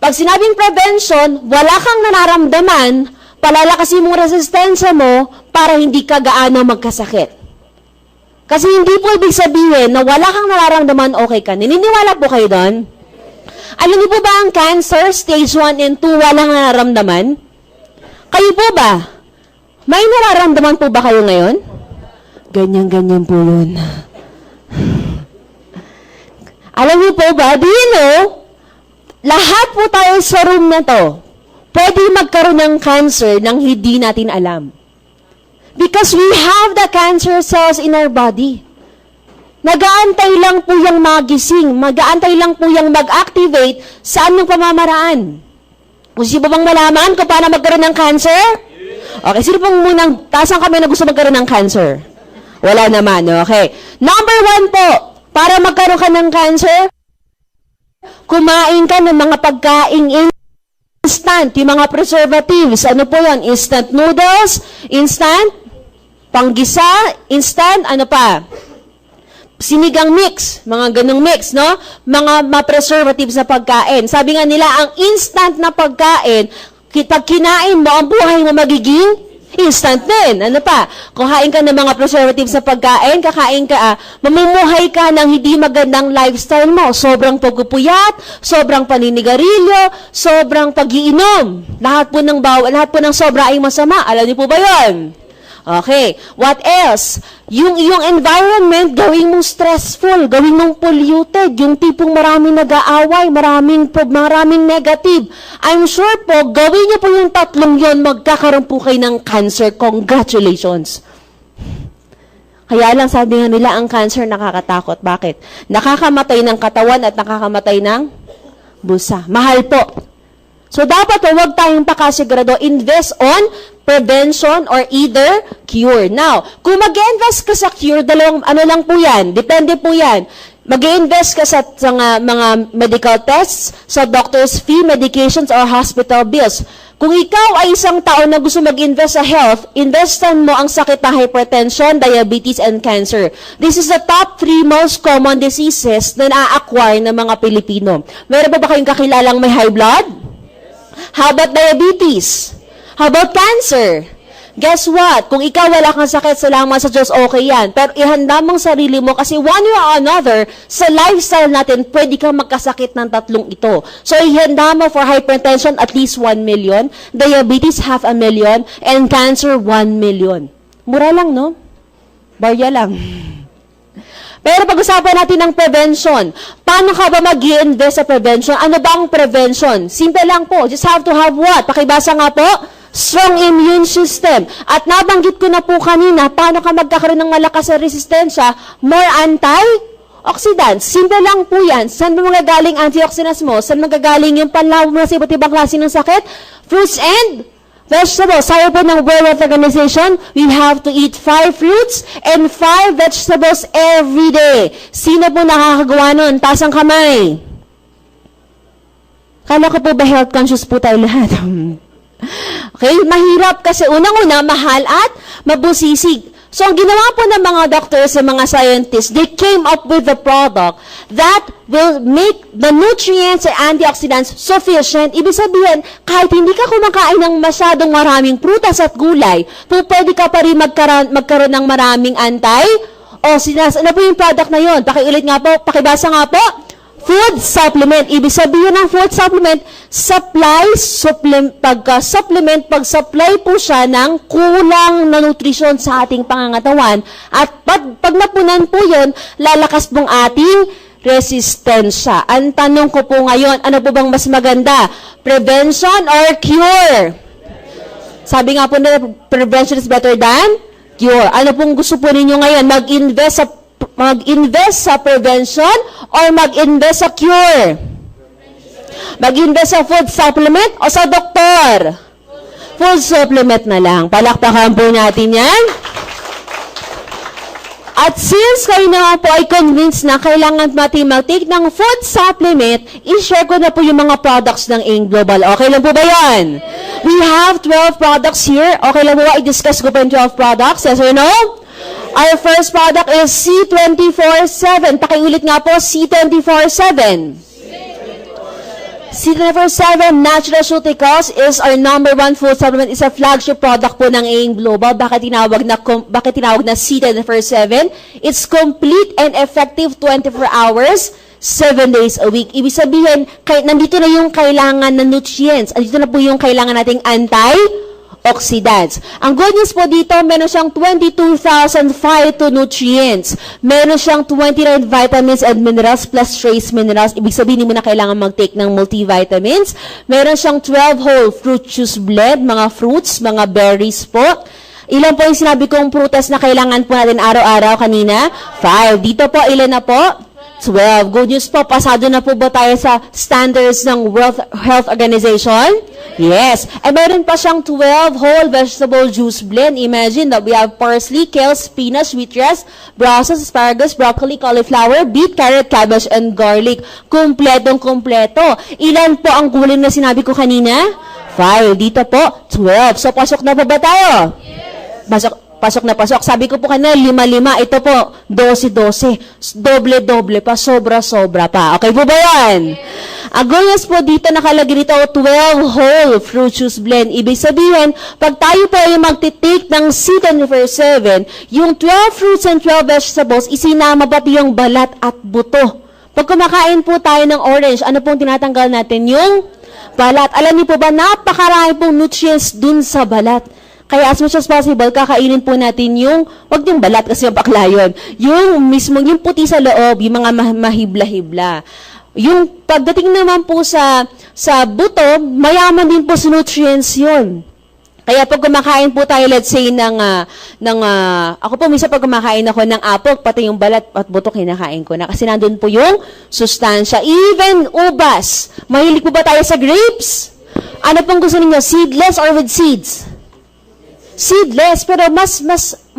Pag sinabing prevention, wala kang nararamdaman, palalakasin mong resistensya mo para hindi ka gaano magkasakit. Kasi hindi po ibig sabihin na wala kang nararamdaman, okay ka. Naniniwala po kayo doon? Alam niyo po ba ang cancer, stage 1 and 2, walang nararamdaman? Kayo po ba? May nararamdaman po ba kayo ngayon? Ganyan-ganyan po yun. Alam niyo po ba, do you know, lahat po tayo sa room na to, pwede magkaroon ng cancer nang hindi natin alam. Because we have the cancer cells in our body. Nag-aantay lang po yung magising, mag-aantay lang po yung mag-activate sa anong pamamaraan. Gusto ba bang malaman kung paano magkaroon ng cancer? Okay, sino pong munang, taas ang kami na gusto magkaroon ng cancer? Wala naman, okay. Number 1 po, para magkaroon ka ng cancer, kumain ka ng mga pagkaing instant, yung mga preservatives. Ano po yun? Instant noodles, instant panggisa, instant, ano pa? Sinigang mix, mga ganong mix, no? Mga preservatives na pagkain. Sabi nga nila, ang instant na pagkain, pag kinain mo, ang buhay mo magiging instant din. Ano pa? Kuhain ka ng mga preservatives na pagkain, kakain ka, mamumuhay ka ng hindi magandang lifestyle mo. Sobrang pagpupuyat, sobrang paninigarilyo, sobrang pag-iinom. Lahat po ng sobra ay masama. Alam niyo po ba yun? Okay. What else? Yung environment, gawin mong stressful, gawin mong polluted, yung tipong maraming nag-aaway, maraming negative. I'm sure po, gawin niyo po yung tatlong yon, magkakaroon po kayo ng cancer. Congratulations. Kaya lang sabi nga nila, ang cancer nakakatakot. Bakit? Nakakamatay ng katawan at nakakamatay ng busa. Mahal po. So dapat po, huwag tayong pakasigurado, invest on prevention or either cure. Now, kung mag-invest ka sa cure, dalawang ano lang po yan, depende po yan. Mag-invest ka sa mga medical tests, sa doctor's fee, medications, or hospital bills. Kung ikaw ay isang tao na gusto mag-invest sa health, investan mo ang sakit na hypertension, diabetes, and cancer. This is the top 3 most common diseases na na-acquire ng mga Pilipino. Meron ba kayong kakilalang may high blood? How about diabetes? How about cancer? Guess what? Kung ikaw wala kang sakit, salamat sa Diyos, okay yan. Pero ihanda mong sarili mo kasi one way or another, sa lifestyle natin, pwede kang magkasakit ng tatlong ito. So ihanda mo for hypertension at least 1 million, diabetes 500,000, and cancer 1 million. Mura lang, no? Barya lang. Pero pag-usapan natin ng prevention. Paano ka ba mag-i-invest sa prevention? Ano ba ang prevention? Simple lang po. Just have to have what? Pakibasa nga po. Strong immune system. At nabanggit ko na po kanina, paano ka magkakaroon ng malakas na resistensya? More antioxidants. Simple lang po yan. Saan mo magagaling antioxidants mo? Saan magagaling yung panlaw mo sa iba't ibang klase ng sakit? Fruits and vegetables. Sabi po ng World Health Organization, we have to eat 5 fruits and 5 vegetables every day. Sino po nakakagawa nun? Taas ang kamay. Kala ko po ba health conscious po tayo lahat? Okay? Mahirap kasi unang-una, mahal at mabusisig. So, ang ginawa po ng mga doctors and mga scientists, they came up with a product that will make the nutrients and antioxidants sufficient. Ibig sabihin, kahit hindi ka kumakain ng masyadong maraming prutas at gulay, pwede ka pa rin magkaroon ng maraming ano po yung product na yun? Pakiulit nga po, pakibasa nga po. Food supplement. Ibig sabihin ng food supplement, pag-supply po siya ng kulang na nutrisyon sa ating pangangatawan. At pag napunan po yun, lalakas pong ating resistensya. Ang tanong ko po ngayon, ano po bang mas maganda? Prevention or cure? Sabi nga po nila, prevention is better than cure. Ano pong gusto po ninyo ngayon? Mag-invest sa prevention or mag-invest sa cure? Mag-invest sa food supplement o sa doktor? Food supplement na lang. Palakpakan po natin yan. At since kayo naman po ay convinced na kailangan natin mag-take ng food supplement, i-share ko na po yung mga products ng AIM Global. Okay lang po ba yan? We have 12 products here. Okay lang po ba? I-discuss ko po yung 12 products. Yes or no? Our first product is C24/7. Pakiulit nga po, C24/7. C24/7 Natural Nutraceuticals is our #1 food supplement. Is a flagship product po ng AIM Global. Bakit tinawag na C24/7? It's complete and effective 24 hours, 7 days a week. Ibig sabihin, nandito na yung kailangan na nutrients. Andito na po yung kailangan nating antioxidants. Ang good news po dito, meron siyang 22,000 phytonutrients. Meron siyang 29 vitamins and minerals plus trace minerals. Ibig sabihin, hindi mo na kailangan mag-take ng multivitamins. Meron siyang 12 whole fruit juice blend, mga fruits, mga berries po. Ilan po yung sinabi kong prutas na kailangan po natin araw-araw kanina? 5. Dito po, ilan na po? 12. Good news po, pasado na po ba tayo sa standards ng World Health Organization? Yes. And meron pa siyang 12 whole vegetable juice blend. Imagine that we have parsley, kale, spinach, wheatgrass, Brussels, asparagus, broccoli, cauliflower, beet, carrot, cabbage, and garlic. Kumpletong-kumpleto. Ilan po ang gulay na sinabi ko kanina? 5. Dito po, 12. So, pasok na po ba tayo? Pasok na pasok. Sabi ko po kanina, 5-5. Ito po, 12-12. Doble-doble pa, sobra-sobra pa. Okay po ba yan? Ang goals po dito, nakalagay dito, 12 whole fruit juice blend. Ibig sabihin, pag tayo po ay magtitake ng C24/7, yung 12 fruits and 12 vegetables, isinama pati yung balat at buto. Pag kumakain po tayo ng orange, ano pong tinatanggal natin? Yung balat. Alam niyo po ba, napakarami pong nutrients dun sa balat. Kaya as much as possible, kakainin po natin yung, wag yung balat kasi mapakla yun, yung mismo, yung puti sa loob, yung mga mahibla-hibla. Yung pagdating naman po sa buto, mayaman din po sa nutrients yun. Kaya pag kumakain po tayo, let's say, ako po minsan pag kumakain ako ng apple, pati yung balat at buto kinakain ko na. Kasi nandun po yung sustansya. Even ubas. Mahilig po ba tayo sa grapes? Ano pong gusto ninyo? Seedless or with seeds? Seedless, pero mas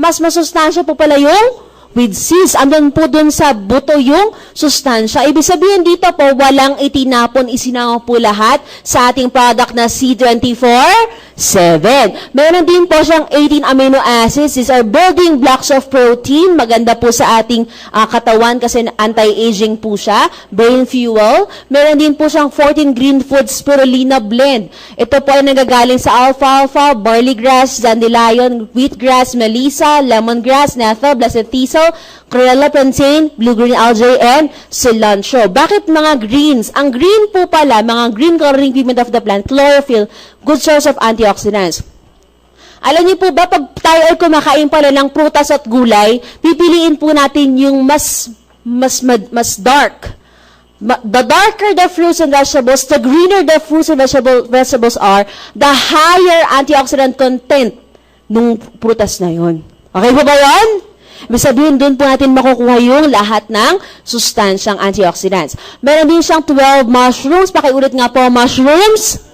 masustansya po pala yung with seeds. Andun po dun sa buto yung sustansya. Ibig sabihin dito po, walang itinapon, isinama po lahat sa ating product na C24/7. Meron din po siyang 18 amino acids. These are building blocks of protein. Maganda po sa ating katawan kasi anti-aging po siya. Brain fuel. Meron din po siyang 14 green food spirulina blend. Ito po ay nagagaling sa alfalfa, barley grass, dandelion, wheatgrass, melissa, lemongrass, nettle, blessed thistle, chlorella, plantain, blue-green algae, and cilantro. Bakit mga greens? Ang green po pala, mga green coloring pigment of the plant, chlorophyll, good source of antioxidants. Alam niyo po ba, pag tayo ay kumakain pala ng prutas at gulay, pipiliin po natin yung mas dark. The darker the fruits and vegetables, the greener the fruits and vegetables are, the higher antioxidant content ng prutas na yun. Okay po ba yun? Ibig sabihin, doon po natin makukuha yung lahat ng sustansyang antioxidants. Meron din siyang 12 mushrooms. Pakiulit nga po, mushrooms.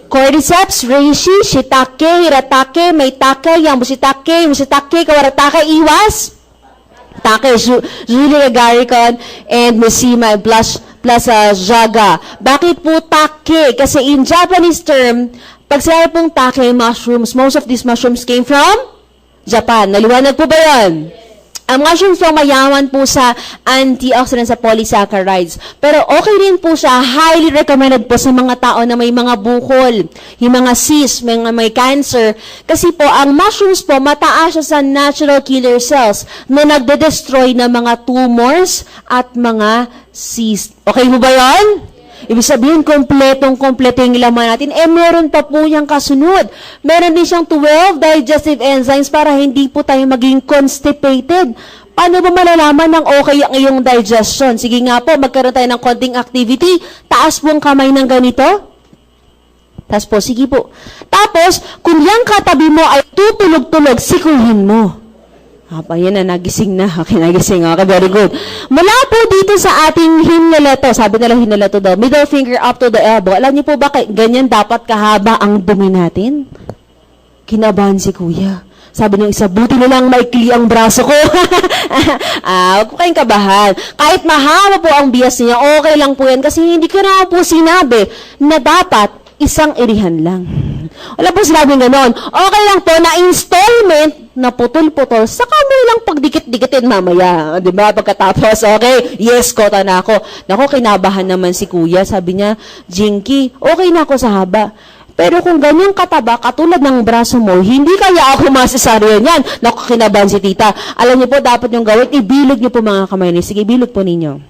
Cordyceps, reishi, shiitake, hiratake, maitake, yambusitake, musitake, kawaratake, iwas. Take, Julia agaricon, and Messima, plus jaga. Bakit po take? Kasi in Japanese term, pag sinabi pong take mushrooms, most of these mushrooms came from Japan. Naliwanag po ba yan? Ang mushrooms po mayaman po sa antioxidants sa polysaccharides. Pero okay rin po siya, highly recommended po sa mga tao na may mga bukol, yung mga cysts, may cancer. Kasi po, ang mushrooms po, mataas siya sa natural killer cells na nagde-destroy ng mga tumors at mga cysts. Okay po ba yan? Ibig sabihin, kompleto yung laman natin. Meron pa po yung kasunod. Meron din siyang 12 digestive enzymes para hindi po tayo maging constipated. Paano ba malalaman ng okay ang iyong digestion? Sige nga po, magkaroon tayo ng konting activity. Taas po ang kamay ng ganito. Taas po, sige po. Tapos, kung yung katabi mo ay tutulog-tulog, sikuhin mo. Yan na, nagising na. Okay, nagising. Okay, very good. Mula po dito sa ating hinalato, sabi nila hinalato daw, middle finger up to the elbow. Alam niyo po ba, ganyan dapat kahaba ang dumi natin? Kinabahan si kuya. Sabi ng isa, buti na lang maikli ang braso ko. Huwag po kayong kabahan. Kahit mahaba po ang bias niya, okay lang po yan. Kasi hindi ko na po sinabi na dapat isang irihan lang. Wala po sinabing ganon. Okay lang po na installment na putol-putol, saka mo lang pagdikit-dikitin mamaya. Di ba? Pagkatapos, okay, yes, kota na ako. Naku, kinabahan naman si kuya. Sabi niya, Jinky, okay na ako sa haba. Pero kung ganyang kataba, katulad ng braso mo, hindi kaya ako masasaryo niyan. Naku, kinabahan si tita. Alam niyo po, dapat yung gawin, ibilog niyo po mga kamay niyo. Sige, bilog po ninyo.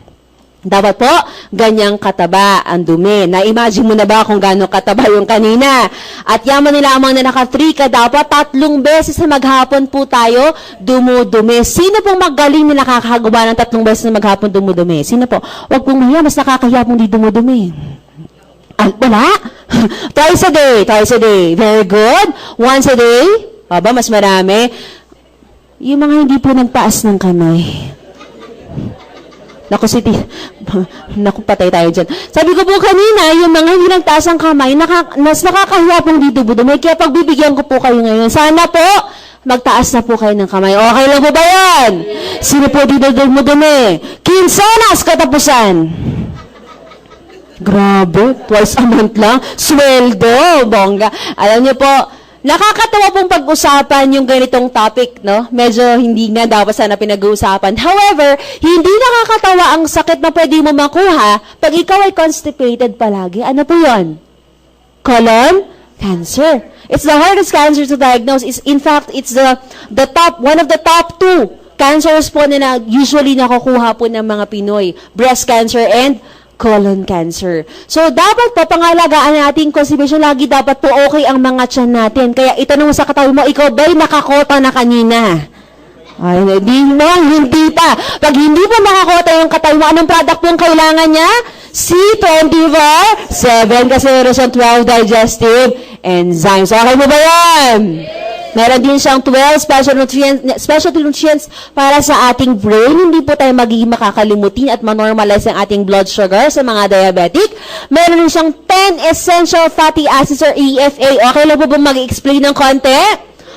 Dapat po, ganyang kataba ang dumi. Na-imagine mo na ba kung gano'ng kataba yung kanina? At yaman nila amang na naka-3 ka, dapat 3 beses na maghapon po tayo dumudumi. Sino pong magaling na nakakagawa ng 3 beses na maghapon dumudumi? Sino po? Huwag pong mahiya, mas nakakahiya pong di dumudumi. Wala? Twice a day. Very good. Once a day? Aba, mas marami. Yung mga hindi po nagtaas ng kamay. Naku, patay tayo dyan. Sabi ko po kanina, yung mga hindi nagtaas ang kamay, mas nakakahiya pong dito budumay. Kaya pagbibigyan ko po kayo ngayon, sana po, magtaas na po kayo ng kamay. Okay lang po ba yan? Sino po dito dumudumi? Kinsenas katapusan. Grabe, twice a month lang. Sweldo, bongga. Alam niyo po, nakakatawa pong pag-usapan yung ganitong topic, no? Medyo hindi nga dapat sana pinag-uusapan. However, hindi nakakatawa ang sakit na pwede mo makuha pag ikaw ay constipated palagi. Ano po yun? Colon cancer. It's the hardest cancer to diagnose. In fact, it's one of the top 2 cancers po na usually nakukuha po ng mga Pinoy. Breast cancer and colon cancer. So, dapat po, pangalagaan natin constipation, lagi dapat po okay ang mga tiyan natin. Kaya itanong mo sa katabi mo, ikaw ba'y nakakota na kanina? Ay, hindi pa. Pag hindi po nakakota yung katabi mo, anong product po ang kailangan niya? C24-7 kasi meron siyang 12 digestive enzymes. Okay mo ba yan? Meron din siyang 12 specialty nutrients para sa ating brain. Hindi po tayo magiging makakalimutin at manormalize ang ating blood sugar sa mga diabetic. Meron din siyang 10 essential fatty acids or EFA. Okay lang po ba mag-explain ng konti?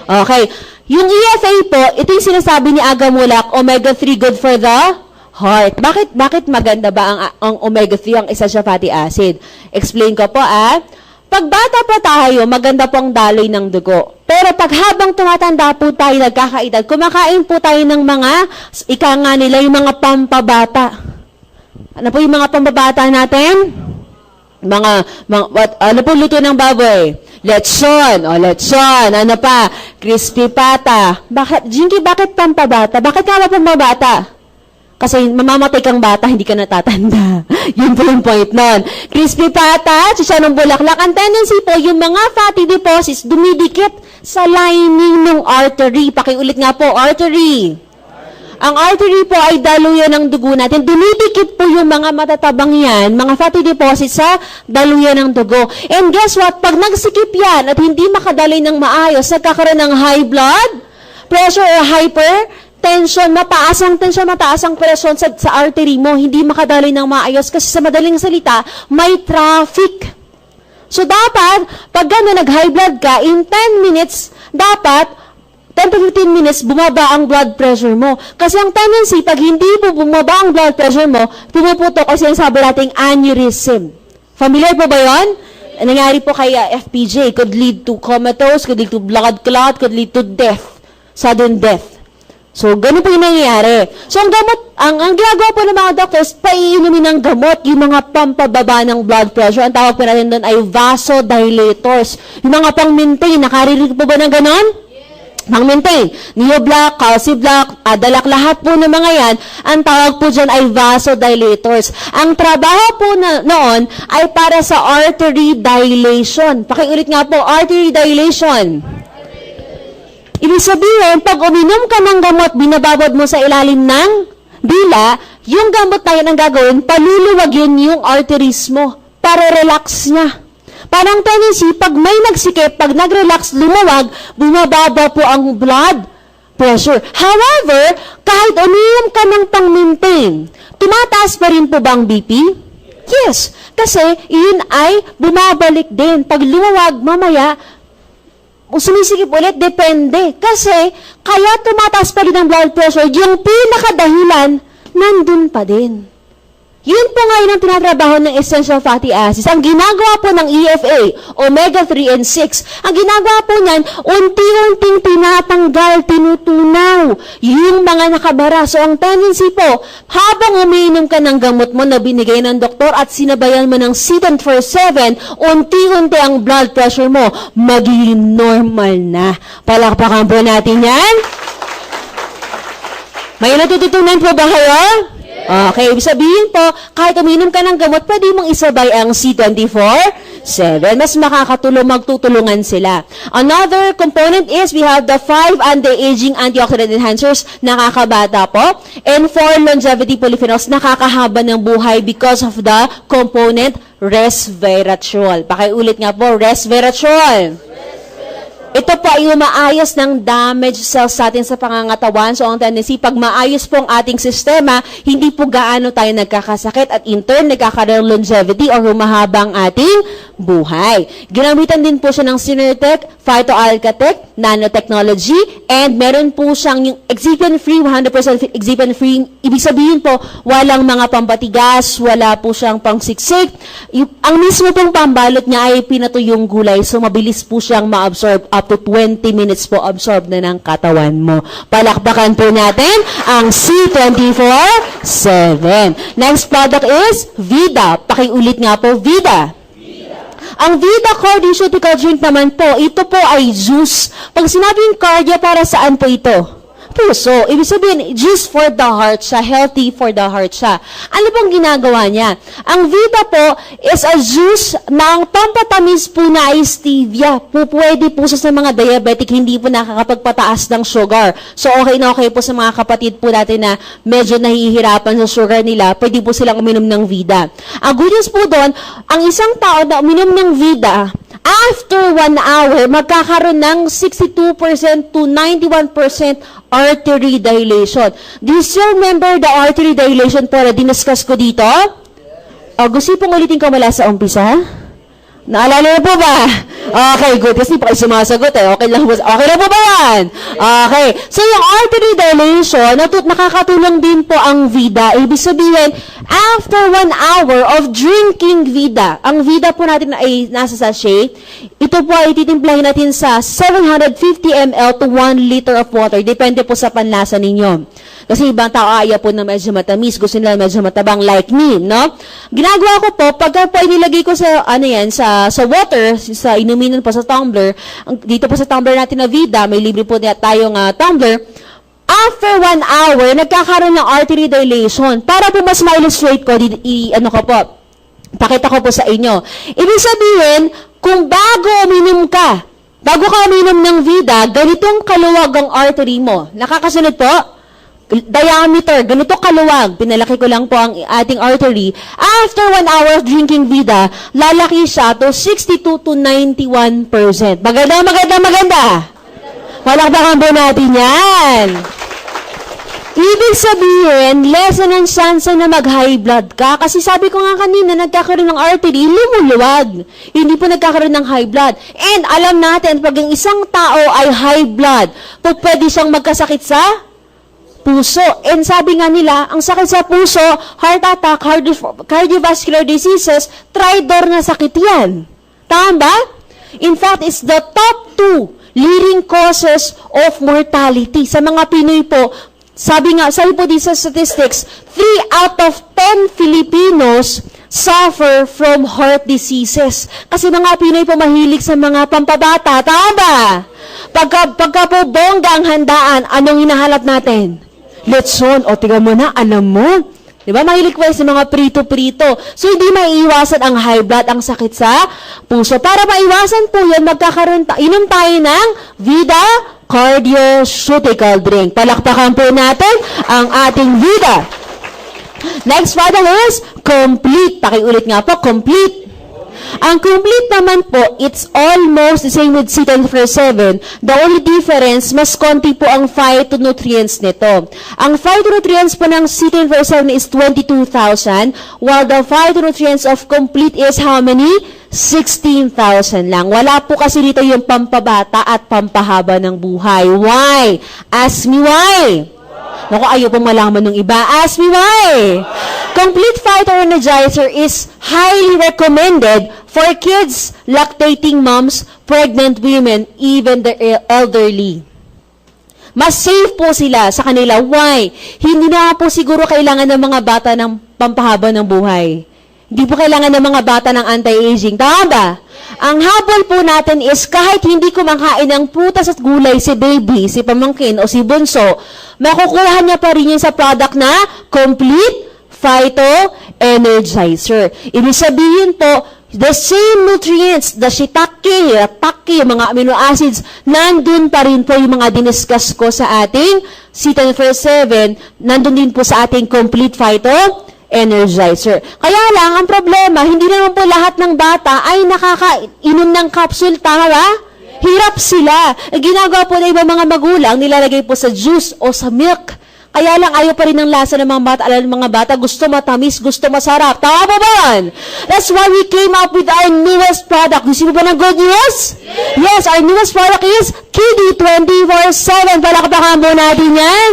Okay. Yung EFA po, ito yung sinasabi ni Aga Mulak, omega-3 good for the heart. Bakit maganda ba ang omega-3, ang essential fatty acid? Explain ko po Pag bata pa tayo, maganda po ang daloy ng dugo. Pero pag habang tumatanda po tayo, nagkakaedad, kumakain po tayo ng mga, ika nga nila, yung mga pampabata. Ano po yung mga pampabata natin? Ano po luto ng baboy? Lechon. Lechon. Ano pa? Crispy pata. Jinky, bakit pampabata? Bakit nga ba pampabata? Kasi mamamatay kang bata, hindi ka natatanda. Yun po yung point nun. Crispy pata, chicharong bulaklak. Ang tendency po, yung mga fatty deposits dumidikit sa lining ng artery. Pakiulit nga po, artery. Ang artery po ay daluyan ng dugo natin. Dumidikit po yung mga matatabang yan, mga fatty deposits sa daluyan ng dugo. And guess what? Pag nagsikip yan at hindi makadaloy ng maayos, nagkakaroon ng high blood pressure or hypertension, mataas ang presyon sa artery mo, hindi makadaloy ng maayos kasi sa madaling salita, may traffic. So dapat, pag gano'n nag-high blood ka, in 10 minutes, dapat 10 to 15 minutes, bumaba ang blood pressure mo. Kasi ang tendency, pag hindi po bumaba ang blood pressure mo, pumuputok kasi yung sabi nating aneurysm. Familiar po ba yun? Nangyari po kay FPJ, could lead to comatose, could lead to blood clot, could lead to death, sudden death. So, ganun po yung nangyayari. So, ang gamot, ang ginagawa po ng mga doctors, paiinumin ng gamot, yung mga pampababa ng blood pressure. Ang tawag po natin doon ay vasodilators. Yung mga pang-maintain, nakarinig po ba ng ganon? Pang-maintain. Neoblock, Calciblock, Adalac, lahat po ng mga yan, ang tawag po dyan ay vasodilators. Ang trabaho po noon ay para sa artery dilation. Pakiulit nga po, artery dilation. Ibig sabihin, pag uminom ka ng gamot, binababad mo sa ilalim ng dila, yung gamot na yan ang gagawin, paluluwag yun yung arteries mo para relax niya. Parang tendency, pag may nagsikip, pag nag-relax, lumawag, bumababa po ang blood pressure. However, kahit uminom ka ng pang-maintain, tumataas pa rin po ba ang BP? Yes, kasi yun ay bumabalik din. Pag lumawag, mamaya, sumisikip ulit, depende. Kasi, kaya tumataas pa rin ang blood pressure, yung pinakadahilan, nandun pa din. Yun po ngayon ang tinatrabaho ng essential fatty acids. Ang ginagawa po ng EFA, omega-3 and 6, ang ginagawa po niyan, unti-unting tinatanggal, tinutunaw yung mga nakabara. So, ang tendency po, habang umiinom ka ng gamot mo na binigay ng doktor at sinabayan mo ng Citan for 7, unti-unti ang blood pressure mo magiging normal na. Palakpakan po natin yan. May natututunan po ba kayo? Okay, ibig sabihin po, kahit uminom ka ng gamot, pwede mong isabay ang C24/7. Mas makakatulong, magtutulungan sila. Another component is we have the 5 anti-aging antioxidant enhancers, nakakabata po. And 4 longevity polyphenols, nakakahaba ng buhay because of the component resveratrol. Pakiulit nga po, resveratrol. Ito po ay umaayos ng damaged cells sa atin sa pangangatawan. So, ang tendency, pag maayos po ang ating sistema, hindi po gaano tayo nagkakasakit at in turn, nagkakaroon ng longevity o humahabang ating buhay. Ginamitan din po siya ng Synertec, Phytoalcatec, nanotechnology, and meron po siyang yung excipient-free, 100% excipient-free. Ibig sabihin po, walang mga pampatigas, wala po siyang pangsiksik. Ang mismo pong pambalot niya ay pinatuyong gulay, so mabilis po siyang ma-absorb. Up to 20 minutes po absorb na ng katawan mo. Palakpakan po natin ang C24/7. Next product is Vida. Pakiulit nga po, Vida. Ang Vida Cardiaceutical Drink naman po, ito po ay juice. Pag sinabing cardia, para saan po ito? Puso. Ibig sabihin, juice for the heart siya, healthy for the heart siya. Ano pong ginagawa niya? Ang Vida po is a juice na ang pampatamis po na ay stevia. Pwede po sa mga diabetic, hindi po nakakapagpataas ng sugar. So, okay na okay po sa mga kapatid po natin na medyo nahihirapan sa sugar nila, pwede po silang uminom ng Vida. Ang good news po doon, ang isang tao na uminom ng Vida, after 1 hour, magkakaroon ng 62% to 91% artery dilation. Do you still remember the artery dilation po na diniscuss ko dito? Gusto pong ulitin ko mula sa umpisa? Naalala na po ba? Okay, good. Kasi pa kayo sumasagot eh. Okay lang po ba yan? Okay. So, yung artery dilation, nakakatulong din po ang Vida. Ibig sabihin, after 1 hour of drinking Vida, ang Vida po natin ay nasa sachet, ito po ay titimplahin natin sa 750 ml to 1 liter of water. Depende po sa panlasa ninyo. Kasi ibang tao ayaw po na medyo matamis, gusto nila medyo matabang like me, no? Ginagawa ko po, pagka po inilagay ko sa, sa water, sa inuminan po sa tumbler, dito po sa tumbler natin na Vida, may libre po tayong tumbler, after 1 hour, nagkakaroon ng artery dilation. Para po mas ma-illustrate ko, pakita ko po sa inyo. Ibig sabihin, kung bago ka uminom ng Vida, ganitong kaluwag ang artery mo. Nakakasunod po? Diameter, ganito kaluwag, pinalaki ko lang po ang ating artery. After 1 hour of drinking Vida, lalaki siya to 62 to 91%. Maganda. Palakpakan po natin yan. Ibig sabihin, lesson ang chance na mag-high blood ka. Kasi sabi ko nga kanina, nagkakaroon ng artery, lumuluwag. Hindi po nagkakaroon ng high blood. And alam natin, pag yung isang tao ay high blood, pwede siyang magkasakit sa puso. And sabi nga nila, ang sakit sa puso, heart attack, cardiovascular diseases, tridor na sakit yan. Tama ba? In fact, it's the top 2 leading causes of mortality. Sa mga Pinoy po, sabi po din sa statistics, 3 out of 10 Filipinos suffer from heart diseases. Kasi mga Pinoy po mahilig sa mga pampabata. Tama ba? Pagka po bongga ang handaan, anong hinahalap natin? Letson, tingnan mo na, alam mo. Diba? Mahilig po sa mga prito-prito. So, hindi maiiwasan ang high blood, ang sakit sa puso. Para maiwasan po yun, inom tayo ng Vida Cardiaceutical Drink. Palakpakan po natin ang ating Vida. Next product is Complete. Pakiulit nga po, Complete. Ang Complete naman po, it's almost the same with C10/7. The only difference, mas konti po ang phytonutrients nito. Ang phytonutrients po ng C10/7 is 22,000, while the phytonutrients of Complete is how many? 16,000 lang. Wala po kasi dito yung pampabata at pampahaba ng buhay. Why? Ask me why. Naku, ayaw pong malaman ng iba. Ask me why. Complete Fighter Energizer is highly recommended for kids, lactating moms, pregnant women, even the elderly. Mas safe po sila sa kanila. Why? Hindi na po siguro kailangan ng mga bata ng pampahaba ng buhay. Hindi po kailangan ng mga bata ng anti-aging. Tama ba? Ang habol po natin is kahit hindi kumakain ng prutas at gulay si baby, si pamangkin o si bunso, makukuha niya pa rin yun sa product na Complete Phyto Energizer. Ibig sabihin po, the same nutrients, the shiitake, taki, yung mga amino acids, nandun pa rin po yung mga diniscuss ko sa ating C1047, nandun din po sa ating Complete Phyto Energizer. Kaya lang, ang problema, hindi naman po lahat ng bata ay nakakainom ng capsule, tama ba? Hirap sila. Ginagawa po na ibang mga magulang, nilalagay po sa juice o sa milk. Kaya lang ayaw pa rin ng lasa ng mga bata. Alam ng mga bata, gusto matamis, gusto masarap. Tama ba ba yan? That's why we came up with our newest product. Gusto mo ba ng good news? Yes, our newest product is Kiddy 24/7. Palakpakan po natin yan.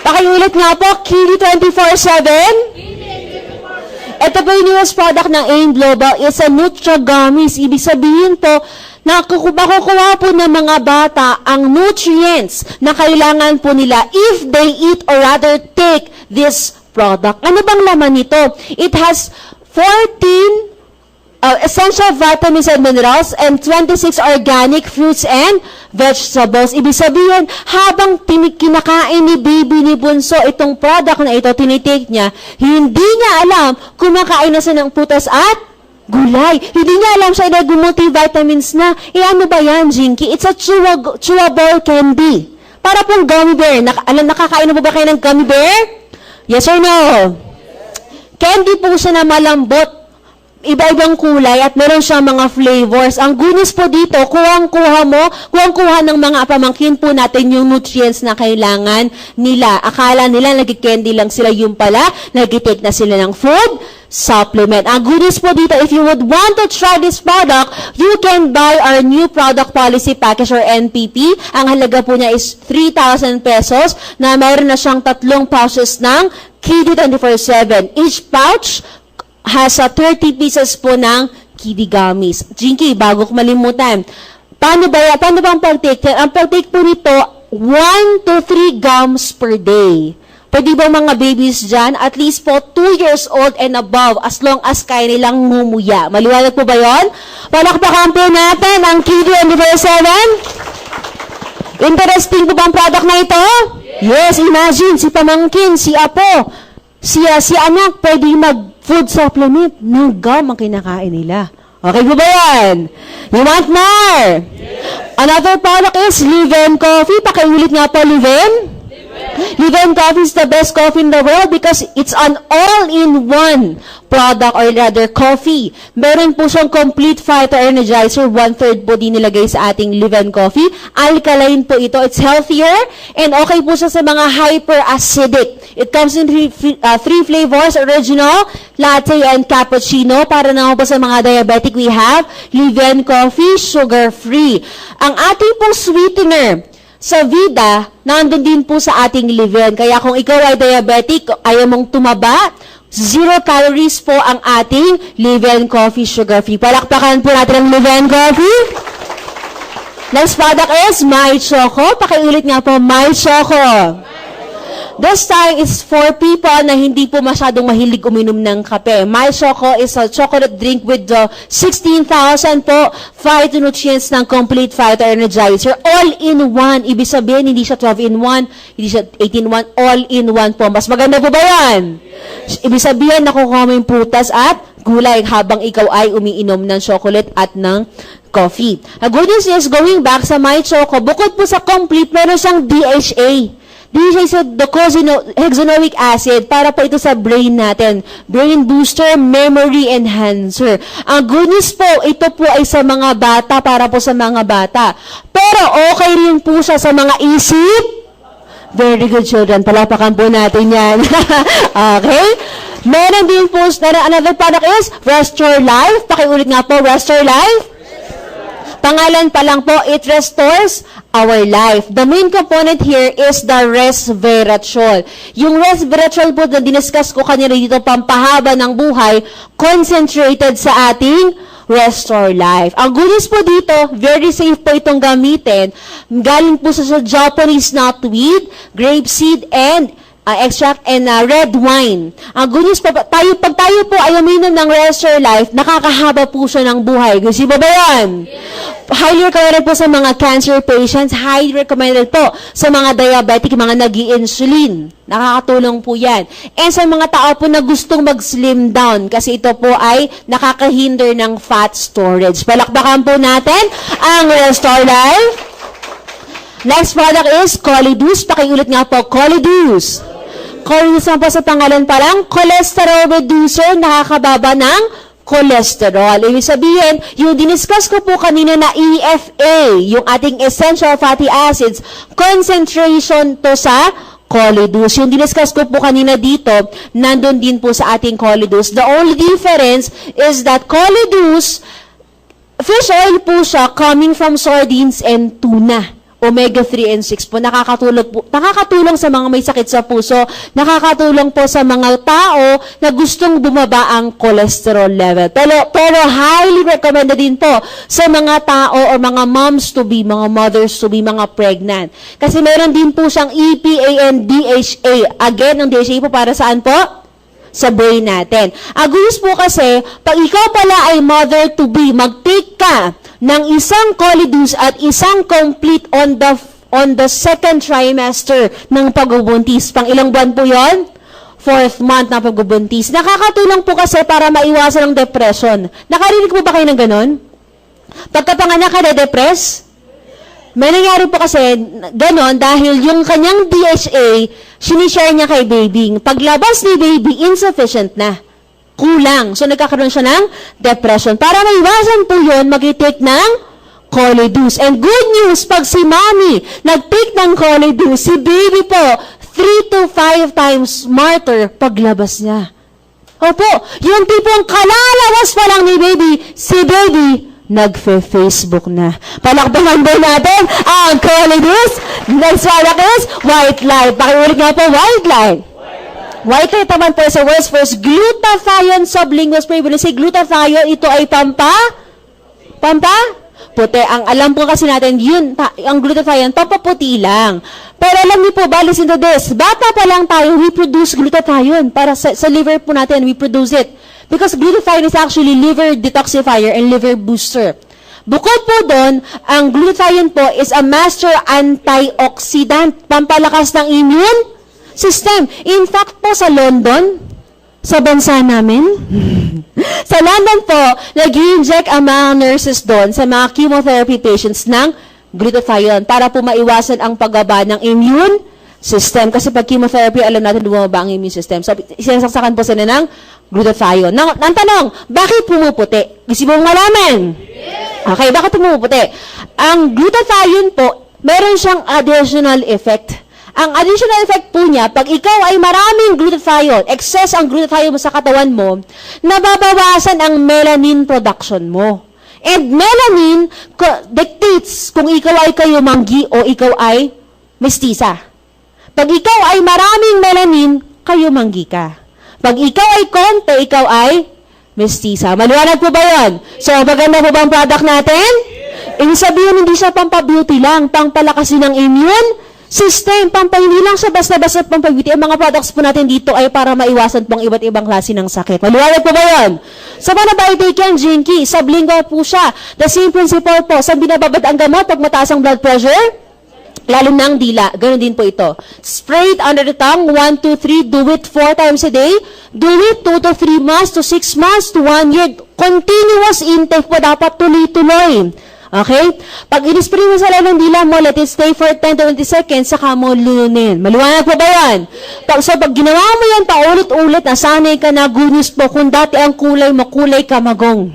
Pakiulit nga po, Kiddy 24/7. Ito po yung newest product ng AIM Global. It's a Nutragummies. Ibig sabihin po, makukuha po ng mga bata ang nutrients na kailangan po nila if they eat or rather take this product. Ano bang laman nito? It has 14 essential vitamins and minerals and 26 organic fruits and vegetables. Ibig sabihin, habang kinakain ni baby ni bunso itong product na ito, tinitake niya, hindi niya alam kumakain na siya ng putas at gulay. Hindi niya alam siya na multivitamins na. Ano ba yan, Jinky? It's a chewable candy. Para pong gummy bear. Nakakain na po ba kayo ng gummy bear? Yes or no? Candy po siya na malambot. Iba-ibang kulay at meron siyang mga flavors. Ang goodness po dito, kuhang-kuha ng mga pamangkin po natin yung nutrients na kailangan nila. Akala nila nag-candy lang sila, yung pala, nag-take na sila ng food supplement. Ang goodness po dito, if you would want to try this product, you can buy our new product policy package or NPP. Ang halaga po niya is 3,000 pesos na mayroon na siyang 3 pouches ng Kiddy 24/7. Each pouch has 30 pieces po ng Kiddy Gummies. Jinky, bago ko malimutan, paano ba ang pag-take? Ang pag-take po nito, 1 to 3 gums per day. Pwede ba mga babies dyan? At least po 2 years old and above, as long as kaya nilang ngumuya. Maliwanag po ba yun? Palakpakan po natin ang Kiddy 24/7. Interesting po ba ang product na ito? Yes, imagine, si pamangkin, si apo, si anak, pwede mag-food supplement ng gum ang kinakain nila. Okay po ba yan? You want more? Another product is Liven Coffee. Pakiulit nga po, Liven. Liven Coffee is the best coffee in the world because it's an all-in-one product or rather coffee. Meron po siyang Complete Phyto Energizer, 1/3 po din nilagay sa ating Liven Coffee. Alkaline po ito. It's healthier and okay po siya sa mga hyper-acidic. It comes in 3 flavors, original, latte, and cappuccino. Para naman po sa mga diabetic, we have Liven Coffee, sugar-free. Ang ating pong sweetener sa Vida, nandun din po sa ating Liven. Kaya kung ikaw ay diabetic, ayaw mong tumaba, 0 calories po ang ating Liven Coffee sugar-free. Palakpakan po natin ang Liven Coffee. Next product is My Choco. Pakiulit nga po, My Choco. This time is for people na hindi po masyadong mahilig uminom ng kape. My Choco is a chocolate drink with 16,000 po phytonutrients ng Complete Phyto Energizer. All-in-one. Ibig sabihin, hindi siya 12-in-1, hindi siya 18-in-1, all-in-one po. Mas maganda po ba yan? Ibig sabihin, nakukuha mo yung prutas at gulay habang ikaw ay umiinom ng chocolate at ng coffee. The good news is, going back sa My Choco, bukod po sa complete, meron siyang DHA. DHA is docosahexaenoic acid para po ito sa brain natin. Brain booster, memory enhancer. Ang good news po, ito po ay sa mga bata, para po sa mga bata. Pero okay rin po siya sa mga isip. Very good, children. Palapakan po natin yan. Okay? Meron din po, another product is Restore Life. Pakiulit nga po, Restore Life. Pangalan pa lang po, it restores our life. The main component here is the resveratrol. Yung resveratrol po na diniscuss ko kanina dito, pampahaba ng buhay, concentrated sa ating restore life. Ang good news po dito, very safe po itong gamitin. Galing po sa Japanese knotweed, grapeseed, and extract and red wine. Ang good news po, pag tayo po ay uminom ng Restore Life, nakakahaba po siya ng buhay. Gusto ba yan? Highly recommended po sa mga cancer patients, highly recommended po sa mga diabetic, mga nag-i-insulin. Nakakatulong po yan. And sa mga tao po na gustong mag-slim down, kasi ito po ay nakakahinder ng fat storage. Palakpakan po natin ang Restore Life. Next product is Colidus. Pakiulit nga po, Colidus. Colidus po sa pangalan pa lang, cholesterol reducer, nakakababa ng cholesterol. Ibig sabihin, yung diniscuss ko po kanina na EFA, yung ating essential fatty acids, concentration to sa Colidus. Yung diniscuss ko po kanina dito, nandun din po sa ating Colidus. The only difference is that Colidus, fish oil po siya coming from sardines and tuna. Omega-3 and 6 po, nakakatulong sa mga may sakit sa puso, nakakatulong po sa mga tao na gustong bumaba ang cholesterol level. Pero highly recommended din po sa mga tao o mga moms-to-be, mga mothers-to-be, mga pregnant. Kasi meron din po siyang EPA and DHA. Again, ang DHA po para saan po? Sa brain natin. Agus po kasi, pag ikaw pala ay mother-to-be, mag-take ka ng isang Colidus at isang complete on the second trimester ng pagbubuntis. Pang ilang buwan po yon? 4th month na pagbubuntis. Nakakatulong po kasi para maiwasan ang depression. Nakarinig po ba kayo ng ganon? Pagkapanganak ka na-depress? May nangyari po kasi ganon dahil yung kanyang DHA, sinishare niya kay baby. Paglabas ni baby, insufficient na. Kulang. So, nagkakaroon siya ng depression. Para maiwasan po yun, mag-take ng Colidus. And good news, pag si mommy nag-take ng Colidus, si baby po, 3 to 5 times smarter paglabas niya. Opo, yung tipong kalalabas pa lang ni baby, si baby, nagfe-Facebook na. Palakpakan ba natin ang Colidus? Next product is White Light. Pakiulit nga po, White Light. White Light naman po sa words first, glutathione sublingual spray. When you say glutathione, ito ay puti. Ang alam po kasi natin, yun, ang glutathione, pampaputi lang. Pero alam niyo po, listen to this, bata pa lang tayo, we produce glutathione. Para sa liver po natin, we produce it. Because glutathione is actually liver detoxifier and liver booster. Bukod po doon, ang glutathione po is a master antioxidant, pampalakas ng immune system. In fact po sa London, sa bansa namin, sa London po, nag-i-inject ang mga nurses doon sa mga chemotherapy patients ng glutathione para po maiwasan ang paggaba ng immune system. Kasi pag chemotherapy, alam natin bumaba ang immune system. So, sinasaksakan po sila ng glutathione. Ang tanong, bakit pumuputi? Gusto mong malaman? Okay, bakit pumuputi? Ang glutathione po, meron siyang additional effect. Ang additional effect po niya, pag ikaw ay maraming glutathione, excess ang glutathione mo sa katawan mo, nababawasan ang melanin production mo. And melanin dictates kung ikaw ay kayumanggi o ikaw ay mestiza. Pag ikaw ay maraming melanin, kayumanggi ka. Pag ikaw ay konti, ikaw ay mestiza. Maliwanag po ba yun? So, maganda po ba ang product natin? Ibig sabihin, hindi siya pampabeauty lang, pangpalakasin ng immune system, hindi lang siya basta-basta pampabeauty. Ang mga products po natin dito ay para maiwasan pong iba't ibang klase ng sakit. Maliwanag po ba yun? Sa paano ba i-take yan, Jinky? Sublingual po siya. The same principle po. Sa binababad ang gamot pag mataas ang blood pressure, lalo ng dila. Ganun din po ito. Spray it under the tongue, 1, 2, 3. Do it 4 times a day. Do it 2 to 3 months to 6 months to 1 year. Continuous intake po. Dapat tuloy-tuloy. Okay? Pag in-spray mo sa lalo ng dila mo, let it stay for 10 to 20 seconds, saka mo lununin. Maliwanag po ba yan? So, pag ginawa mo yan paulit-ulit, nasanay ka na, good news po, kung dati ang kulay mo, kulay kamagong.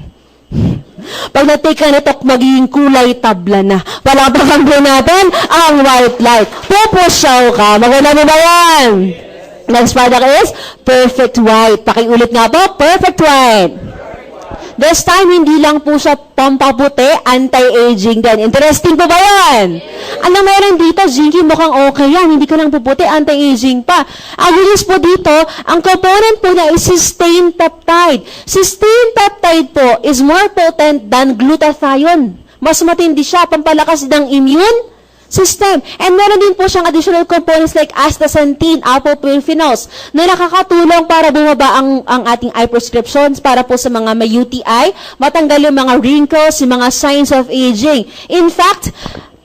Pag na-take ka nito, magiging kulay tabla na. Palakpakan po natin ang White Light. Pupusyaw ka. Maganda mo ba yan? Next product is Perfect White. Pakiulit nga po, Perfect White. This time, hindi lang po siya pampaputi, anti-aging din. Interesting po ba yan? Anong meron dito, Zinky, mukhang okay yan. Hindi ka lang puputi, anti-aging pa. Ang bilis po dito, ang component po niya is cysteine peptide. Cysteine peptide po is more potent than glutathione. Mas matindi siya, pampalakas ng immune system. And meron din po siyang additional components like astaxanthin, apophenols, na nakakatulong para bumaba ang ating eye prescriptions para po sa mga may UTI, matanggal yung mga wrinkles, yung mga signs of aging. In fact,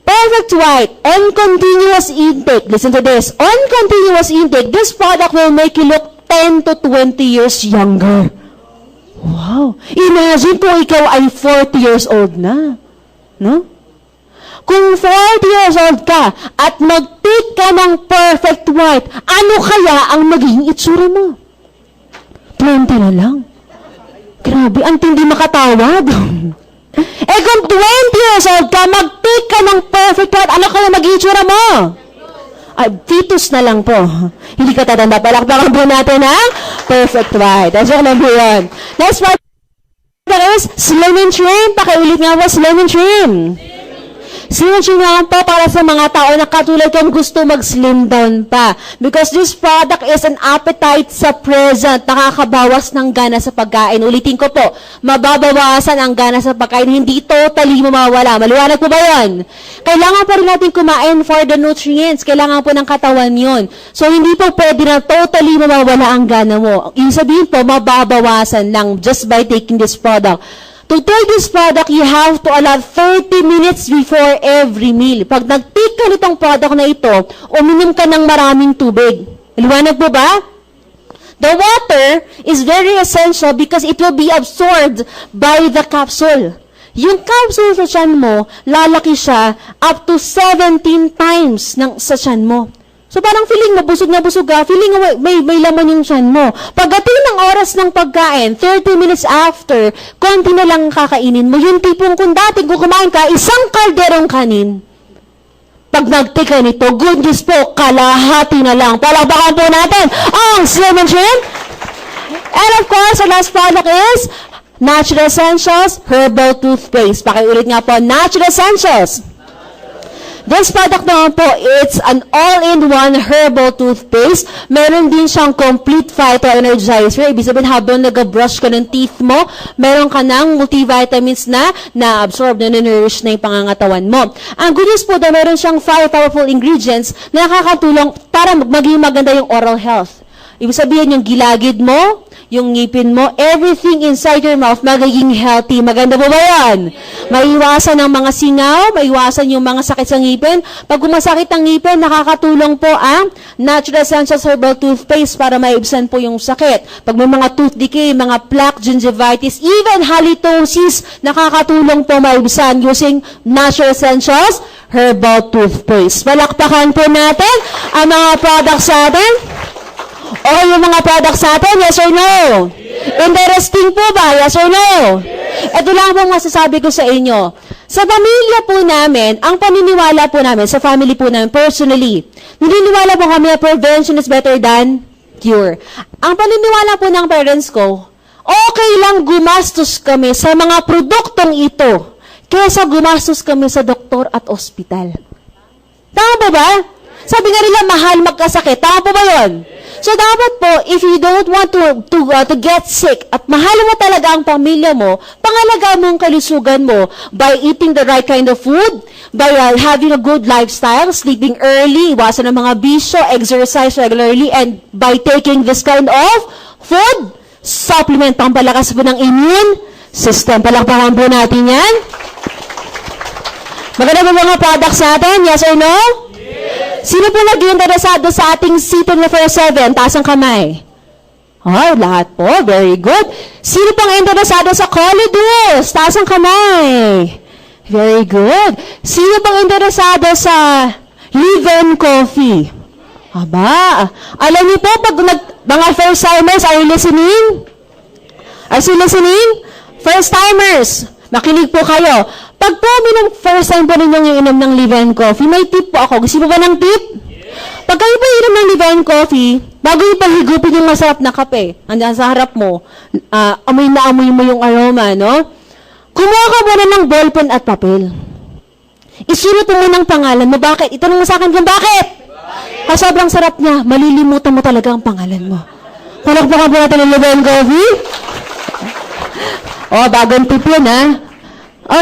Perfect White, on continuous intake, listen to this, on continuous intake, this product will make you look 10 to 20 years younger. Wow! Imagine kung ikaw ay 40 years old na. No? Kung 40 years old ka at mag-take ka ng Perfect White, ano kaya ang magiging itsura mo? 20 na lang. Grabe, ang tindi makatawad. Eh kung 20 years old ka, mag-take ka ng Perfect White, ano kaya magiging itsura mo? Ay, fetus na lang po. Hindi ka tatanda. Palakpakan po natin ang Perfect White. That's all lang po yun. Next part is Slim and Trim. Pakiulit nga po, Slim and Trim. Slim and Trim naman po para sa mga tao na katulad kong gusto mag-slim down pa. Because this product is an appetite suppressant. Nakakabawas ng gana sa pagkain. Ulitin ko po, mababawasan ang gana sa pagkain. Hindi totally mawawala. Maliwanag po ba yun? Kailangan pa rin natin kumain for the nutrients. Kailangan po ng katawan yun. So, hindi po pwede na totally mawawala ang gana mo. Ibig sabihin po, mababawasan lang just by taking this product. To take this product, you have to allow 30 minutes before every meal. Pag nag-take ka nitong product na ito, uminom ka ng maraming tubig. Liwanag po ba? The water is very essential because it will be absorbed by the capsule. Yung capsule sa tiyan mo, lalaki siya up to 17 times sa tiyan mo. So parang feeling mo, busog na busog ka, feeling mo may laman yung tiyan mo. Pagdating ng oras ng pagkain, 30 minutes after, konti na lang kakainin mo. Yung tipong kung dati kung kumain ka, isang kalderong kanin. Pag nagtika nito, good news po, kalahati na lang. Palakpakan po natin ang Slim and Trim. And of course, our last product is Natural Essentials Herbal Toothpaste. Pakiulit nga po, Natural Essentials. This product naman po, it's an all-in-one herbal toothpaste. Meron din siyang complete phyto-energizer. Ibig sabihin, habang nag-brush ka ng teeth mo, meron ka ng multivitamins na na-absorb, na nourish na yung pangangatawan mo. Ang good news po na meron siyang 5 powerful ingredients na nakakatulong para maging maganda yung oral health. Ibig sabihin, yung gilagid mo, yung ngipin mo, everything inside your mouth magiging healthy. Maganda po ba yan? Maiwasan ang mga singaw, maiwasan yung mga sakit sa ngipin. Pag gumasakit ang ngipin, nakakatulong po ang Natural Essentials Herbal Toothpaste para maibsan po yung sakit. Pag may mga tooth decay, mga plaque, gingivitis, even halitosis, nakakatulong po maibsan using Natural Essentials Herbal Toothpaste. Palakpakan po natin ang mga products sa atin. O yung mga products sa atin, yes or no? Yes. Interesting po ba? Yes or no? Yes. Ito lang pong masasabi ko sa inyo. Sa pamilya po namin, ang paniniwala po namin, sa family po namin, personally, naniniwala po kami na prevention is better than cure. Ang paniniwala po ng parents ko, okay lang gumastos kami sa mga produktong ito kaysa gumastos kami sa doktor at ospital. Tama ba ba? Sabi nga nila, mahal magkasakit. Tama po ba yun? So, dapat po, if you don't want to get sick, at mahal mo talaga ang pamilya mo, pangalagaan mo ang kalusugan mo by eating the right kind of food, by having a good lifestyle, sleeping early, iwasan ng mga bisyo, exercise regularly, and by taking this kind of food, supplement, pampalakas po ng immune system. Palakpakan po natin yan. Maganda ba mga products natin? Yes or no? Sino po nag-interesado sa ating C24/7? Taas ang kamay. Oh, lahat po. Very good. Sino pang interesado sa Colidus? Taas ang kamay. Very good. Sino pang interesado sa Live Coffee? Aba, alam niyo po, pag mga first-timers, are you listening? Are you listening? First-timers, makinig po kayo. Pag po first time po ninyong iinom ng Live Coffee, may tip po ako. Gusto mo ba ng tip? Pag kayo pa inom ng Divine Coffee, bago yung paghigupin yung masarap na kape, andyan sa harap mo, amoy na amoy mo yung aroma, no? Kumuha ka muna ng ballpen at papel. Isulat mo muna ang pangalan mo. Bakit? Itanong mo sa akin kung bakit? Sobrang sarap niya, malilimutan mo talaga ang pangalan mo. Palakpakan po natin ng Divine Coffee. Bagong tip yun, ha?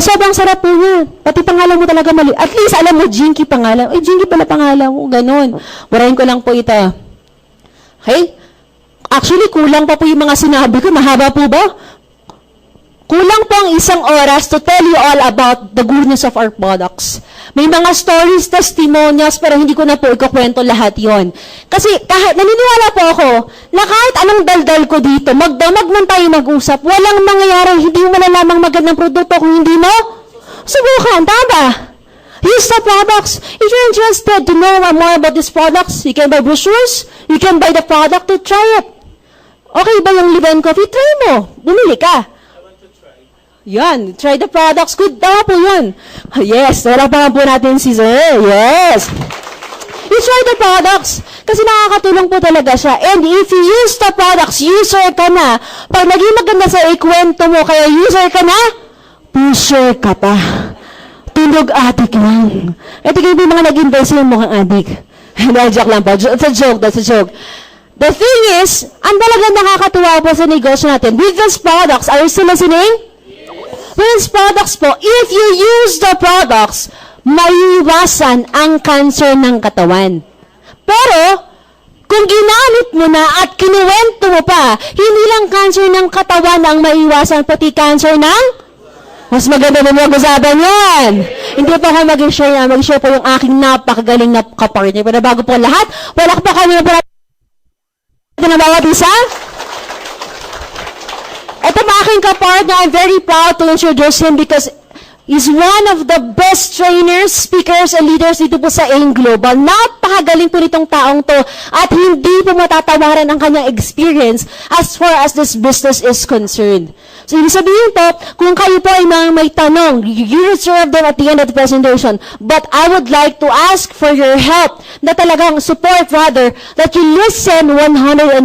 Sobrang sarap po niya. Pati pangalan mo talaga mali. At least, alam mo, Jinky pangalan. Jinky pala pangalan ko. Ganon. Warahin ko lang po ito. Okay? Actually, kulang pa po yung mga sinabi ko. Mahaba po ba? Kulang po ang 1 oras to tell you all about the goodness of our products. May mga stories, testimonials, pero hindi ko na po ikukwento lahat yon. Kasi kahit naniniwala po ako na kahit anong daldal ko dito, magdamag man tayo mag-usap, walang mangyayari, hindi mo malalamang magandang produkto kung hindi mo subukan. Tama? Use the products. If you're interested to know more about these products, you can buy brochures, you can buy the product to try it. Okay ba yung Divine Coffee? Try mo. Bumili ka. Yan, try the products. Good daw po yun. Yes, wala pa po natin si Sir. Yes. You try the products. Kasi nakakatulong po talaga siya. And if you use the products, user ka na. Pag naging maganda sa ikwento mo, kaya user ka na, pusher ka pa. Tulog adik lang. Ito kayo yung mga nag-invest yung mukhang adik. Joke lang po. That's a joke. The thing is, ang talagang nakakatuwa po sa negosyo natin, with these products, are you still listening? With products po, if you use the products, maiiwasan ang cancer ng katawan. Pero, kung ginamit mo na at kinuwento mo pa, hindi lang cancer ng katawan ang maiiwasan, pati cancer ng mas maganda na mag-usapan yan. Hindi pa ako mag-share yan. Mag-share po yung aking napakagaling na kapartner. Pero bago po lahat, wala pa kami na bawat isa. Ito mga aking kapartner, I'm very proud to introduce him because he's one of the best trainers, speakers, and leaders dito po sa AIM Global. Napakagaling po nitong taong to at hindi po matatawaran ang kanyang experience as far as this business is concerned. So, ibig sabihin po, kung kayo po ay may tanong, you reserve them at the end of the presentation. But I would like to ask for your help na talagang support rather that you listen 101%.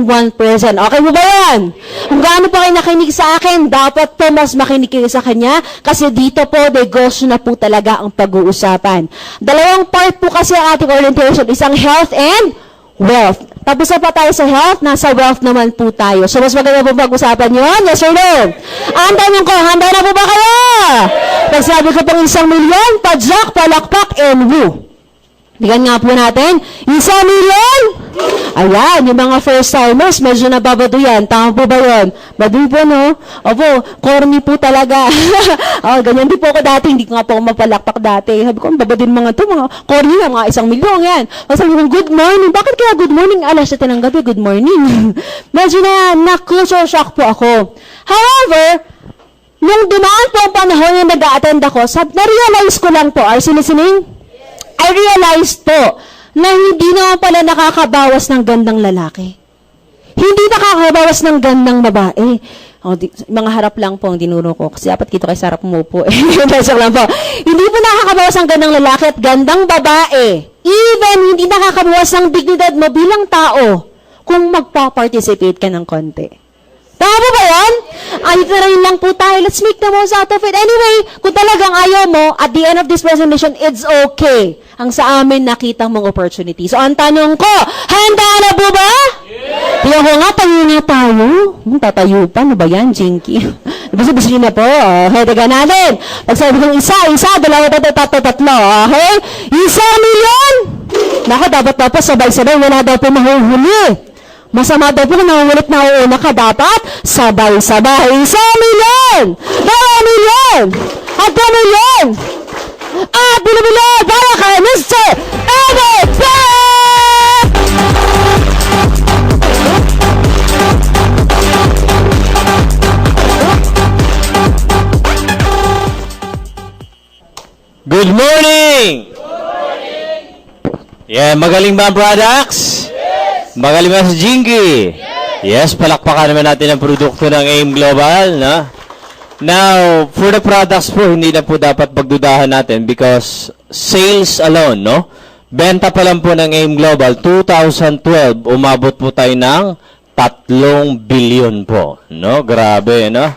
Okay po ba yan? Kung gaano po kayo nakinig sa akin, dapat po mas makinig kayo sa kanya kasi dito po, negosyo na po talaga ang pag-uusapan. Dalawang part po kasi ang ating orientation, isang health and wealth. Tapos na pa tayo sa health, nasa wealth naman po tayo. So, mas maganda po pag-usapan yun? Yes or no? Ang tanong ko, handa na po ba kayo? Pag sabi ko pang 1 milyon, padjak, palakpak, and woo. Bigyan nga po natin, 1 milyon? Ayan, yung mga first-timers, medyo nababado yan. Tama po ba yun? Baduy po, no? Opo, corny po talaga. Ganyan din po ako dati. Hindi ko nga po ako mapalakpak dati. Sabi ko, babadin mga to, mga corny na, mga 1 milyon, yan. Sabi ko, good morning. Bakit kaya good morning? Alas 7 ng gabi, good morning. Medyo na-culture shock po ako. However, nung dumaan po ang panahon na nag-a-attend ako, na-realize ko lang po, are you listening? I realized po na hindi naman pala nakakabawas ng gandang lalaki. Hindi nakakabawas ng gandang babae. Mga harap lang po ang dinuro ko. Kasi dapat kito kay sarap mo po. Lang po. Hindi po nakakabawas ng gandang lalaki at gandang babae. Even hindi nakakabawas ng dignidad mo bilang tao kung magpa-participate ka ng konti. Tama po ba yan? Ayun na rin lang po tayo. Let's make the most out of it. Anyway, kung talagang ayaw mo, at the end of this presentation, it's okay. Ang sa amin, nakita mong opportunity. So, ang tanong ko, handa na po ba? Yes! Kaya ko nga, tayo nga tayo. Tatayo pa, ano ba yan, Jinky? Basta-basta na po. Okay, taga natin. Pag sabi kong isa, dalawa, tatlo. Okay? 1 milyon! Naku, dapat pa po sabay-sabay. Wala daw po mahuhuli. Masama daw po kung nangungulit na uuna ka, dapat sabay-sabay. 1 milyon! 2 milyon! At 2 milyon! At bilo-bilo para kay Mr. Edit Pep! Good morning! Yeah, magaling ba ang products? Magaling ba si Jinky? Yes, palakpakan naman natin ang produkto ng AIM Global, no? Now, for the products po, hindi na po dapat pagdudahan natin because sales alone, no? Benta pa lang po ng AIM Global, 2012, umabot po tayo ng 3 billion po. No? Grabe, no?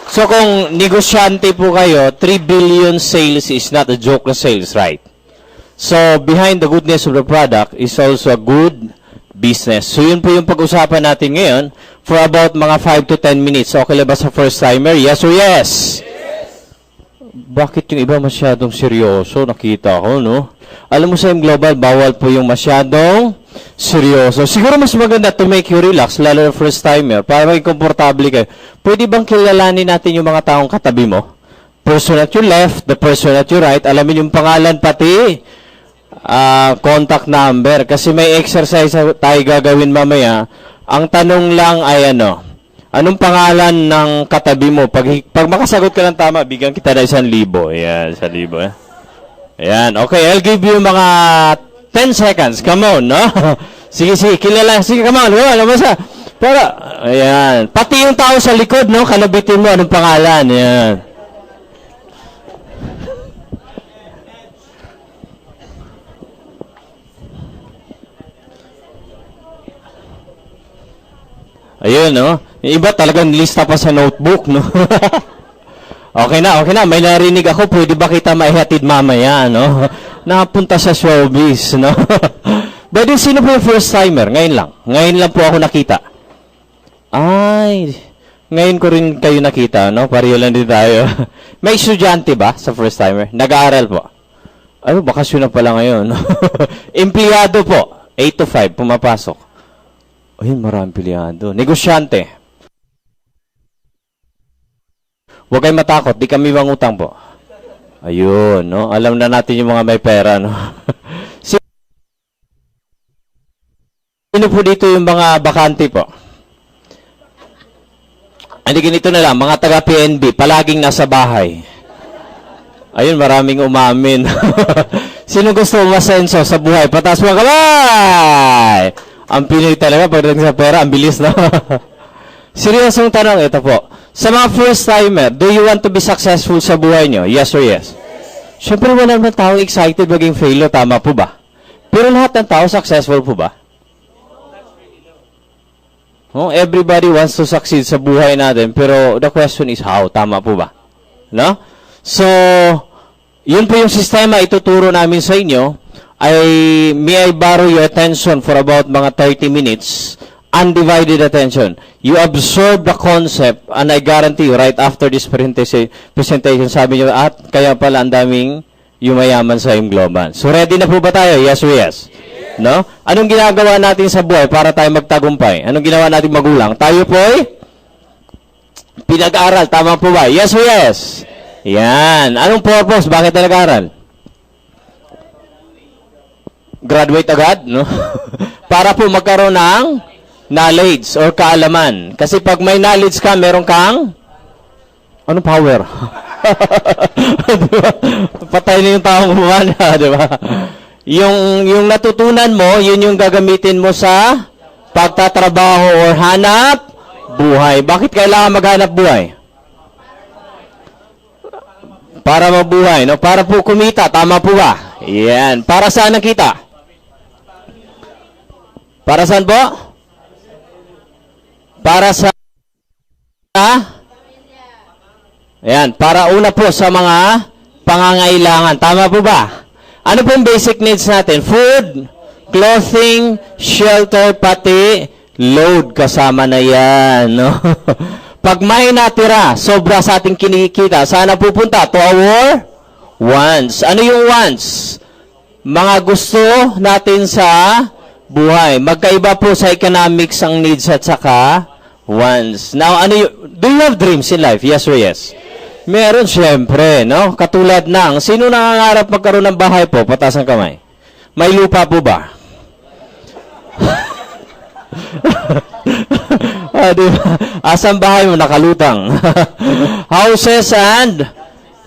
So kung negosyante po kayo, 3 billion sales is not a joke na sales, right? So behind the goodness of the product is also a good business. So yun po yung pag-usapan natin ngayon for about mga 5 to 10 minutes. Okay lang ba sa first timer? Yes or yes? Bakit yung iba masyadong seryoso? Nakita ko, no? Alam mo sa AIM Global, bawal po yung masyadong seryoso. Siguro mas maganda to make you relax, lalo na first timer, para maging komportable kayo. Pwede bang kilalanin natin yung mga taong katabi mo? Person at your left, the person at your right, alamin yung pangalan pati contact number. Kasi may exercise tayo gagawin mamaya. Ang tanong lang ay anong pangalan ng katabi mo? Pag makasagot ka ng tama, bigyan kita na 1,000. Ayan, 1,000. Ayan, okay, I'll give you mga 10 seconds. Come on, no? Sige, kilala. Sige, come on. Basta. Pero, ayan. Pati yung tao sa likod, no? Kanabitin mo, anong pangalan? Ayan. Ayun, no? Yung iba talagang lista pa sa notebook, no? Okay na. May narinig ako. Pwede ba kita maihatid mamaya, no? Napunta sa showbiz, no? But yung sino po yung first timer? Ngayon lang. Ngayon lang po ako nakita. Ay, ngayon ko rin kayo nakita, no? Pareho lang din tayo. May estudyante ba sa first timer? Nag-aaral po. Ay, bakasyon na pala ngayon. Empleyado po. 8 to 5, pumapasok. Ay, maraming empleyado. Negosyante. Huwag kayong matakot, di kami mangutang po. Ayun, no? Alam na natin yung mga may pera, no? Sino po dito yung mga bakante po? Hindi, ganito na lang, mga taga-PNB, palaging nasa bahay. Ayun, maraming umamin. Sino gusto umasenso sa buhay? Pataas mga kamay! Ang Pinoy talaga, pagdating sa pera, ang bilis, no? Seryosong tanong, ito po. Sa mga first timer, do you want to be successful sa buhay nyo? Yes or yes? Siyempre, wala naman tao excited maging failure, tama po ba? Pero lahat ng tao successful po ba? Oh, everybody wants to succeed sa buhay natin, pero the question is how, tama po ba? No? So, yun po yung sistema ituturo namin sa inyo. May I borrow your attention for about mga 30 minutes, undivided attention. You absorb the concept, and I guarantee you, right after this presentation, sabi nyo, at kaya pala ang daming yumayaman sa AIM Global. So, ready na po ba tayo? Yes or yes? No? Anong ginagawa natin sa buhay para tayo magtagumpay? Anong ginawa natin magulang? Tayo po ay pinag-aral. Tama po ba? Yes or yes? Yan. Anong purpose? Bakit nag-aral? Graduate agad, no? Para po magkaroon ng knowledge or kaalaman. Kasi pag may knowledge ka, meron kang anong power? Diba? Patay na yung taong umana, di ba? Yung natutunan mo, yun yung gagamitin mo sa pagtatrabaho or hanap buhay. Bakit kailangan maghanap buhay? Para mabuhay, no? Para po kumita, tama po ba? Yan. Para saan ang kita? Para saan po? Para sa Ayan, para una po sa mga pangangailangan. Tama po ba? Ano po yung basic needs natin? Food, clothing, shelter, pati load kasama na yan. No? Pag may natira, sobra sa ating kinikita, saan na pupunta? To our wants. Ano yung wants? Mga gusto natin sa buhay. Magkaiba po sa economics ang needs at saka wants. Now, do you have dreams in life? Yes or yes? Meron, syempre, no? Katulad ng, sino nangangarap magkaroon ng bahay po? Pataas ang kamay. May lupa po ba? Diba? Asang bahay mo? Nakalutang. Houses and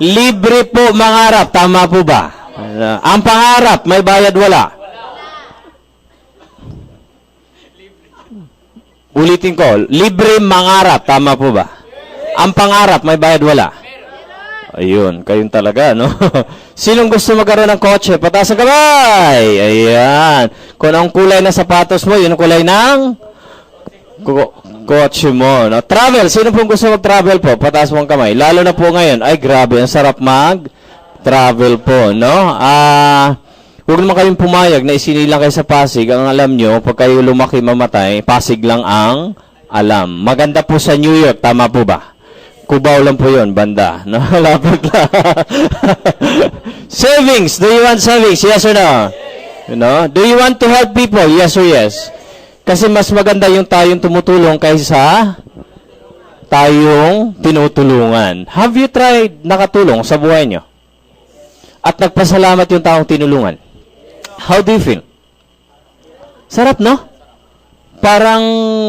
libre po mangarap. Tama po ba? Ang pangarap, may bayad wala. Ulitin ko, libre mangarap. Tama po ba? Ang pangarap, may bayad wala. Ayun, kayong talaga, no? Sinong gusto magkaroon ng kotse? Pataas ang kamay! Ayan. Kung ang kulay ng sapatos mo, yun ang kulay ng kotse mo, no? Travel, sino pong gusto mag-travel po? Pataas mo ang kamay. Lalo na po ngayon, ay grabe, ang sarap mag-travel po, no? Huwag naman kayong pumayag na isinilang kayo sa Pasig. Ang alam nyo, pag kayo lumaki mamatay, Pasig lang ang alam. Maganda po sa New York, tama po ba? Cubao lang po yun, banda. No? Lapit lang. Savings. Do you want savings? Yes or no? You know? Do you want to help people? Yes or yes? Kasi mas maganda yung tayong tumutulong kaysa tayong tinutulungan. Have you tried nakatulong sa buhay nyo? At nagpasalamat yung taong tinulungan? How do you feel? Sarap, no? Parang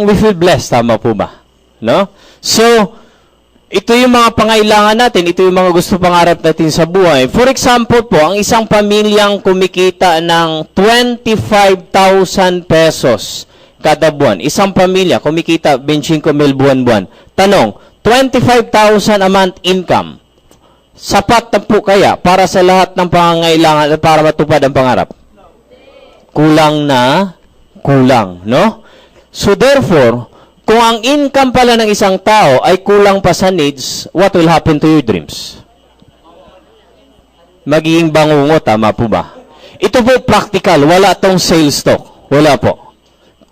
we feel blessed. Tama po ba? No? So, ito yung mga pangailangan natin, ito yung mga gusto pangarap natin sa buhay. For example po, ang isang pamilyang kumikita ng 25,000 pesos kada buwan. Isang pamilya kumikita 25,000 buwan-buwan. Tanong, 25,000 a month income, sapat na po kaya para sa lahat ng pangangailangan at para matupad ang pangarap? Kulang na kulang, no? So therefore, kung ang income pala ng isang tao ay kulang pa sa needs, what will happen to your dreams? Magiging bangungo, tama po ba? Ito po practical, wala tong sales talk. Wala po.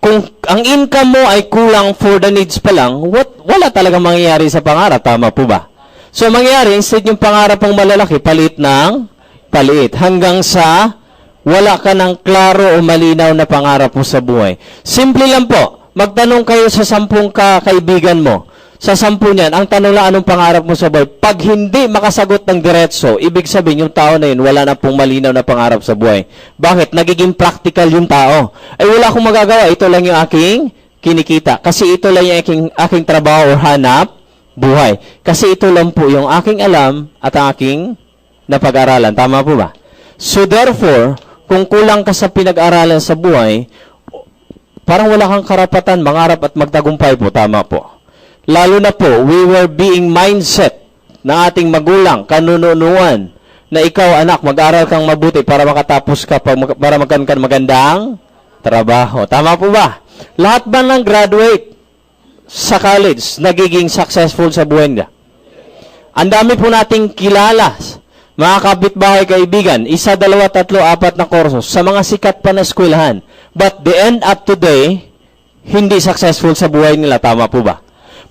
Kung ang income mo ay kulang for the needs pa lang, wala talagang mangyayari sa pangarap, tama po ba? So mangyayari, instead yung pangarap mong malalaki, palit ng palit. Hanggang sa wala ka ng klaro o malinaw na pangarap mo sa buhay. Simple lang po. Magtanong kayo sa 10 kaibigan mo. Sa 10 niyan, ang tanong lang anong pangarap mo sa buhay. Pag hindi makasagot ng diretso, ibig sabihin yung tao na yun, wala na pong malinaw na pangarap sa buhay. Bakit? Nagiging practical yung tao. Ay wala akong magagawa, ito lang yung aking kinikita. Kasi ito lang yung aking trabaho o hanap buhay. Kasi ito lang po yung aking alam at ang aking napag-aralan. Tama po ba? So therefore, kung kulang ka sa pinag-aralan sa buhay, parang wala kang karapatan mangarap at magtagumpay po. Tama po. Lalo na po, we were being mindset ng ating magulang, kanununuan, na ikaw, anak, mag-aral kang mabuti para makatapos ka, para magkaroon ka ng magandang trabaho. Tama po ba? Lahat ba ng graduate sa college nagiging successful sa buhay nila? Ang dami po nating kilala, mga kapitbahay, kaibigan, 1, 2, 3, 4 na kursos sa mga sikat pa na eskwelahan. But the end up today, hindi successful sa buhay nila. Tama po ba?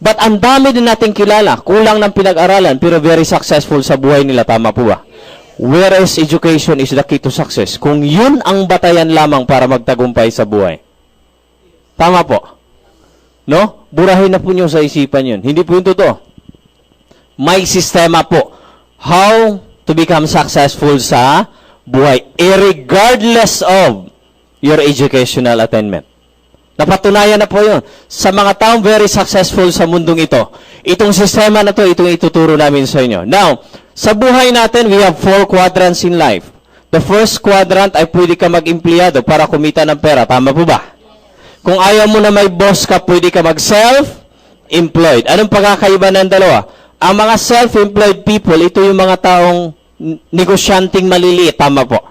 But ang dami din nating kilala, kulang ng pinag-aralan, pero very successful sa buhay nila. Tama po ba? Whereas education is the key to success. Kung yun ang batayan lamang para magtagumpay sa buhay. Tama po? No? Burahin na po nyo sa isipan yun. Hindi po yun totoo. May sistema po. How to become successful sa buhay, regardless of your educational attainment. Napatunayan na po yun. Sa mga taong very successful sa mundong ito, itong sistema na to, itong ituturo namin sa inyo. Now, sa buhay natin, we have 4 quadrants in life. The first quadrant ay pwede ka mag-empleyado para kumita ng pera. Tama po ba? Kung ayaw mo na may boss ka, pwede ka mag-self-employed. Anong pagkakaiba ng dalawa? Ang mga self-employed people, ito yung mga taong negosyanteng maliliit. Tama po.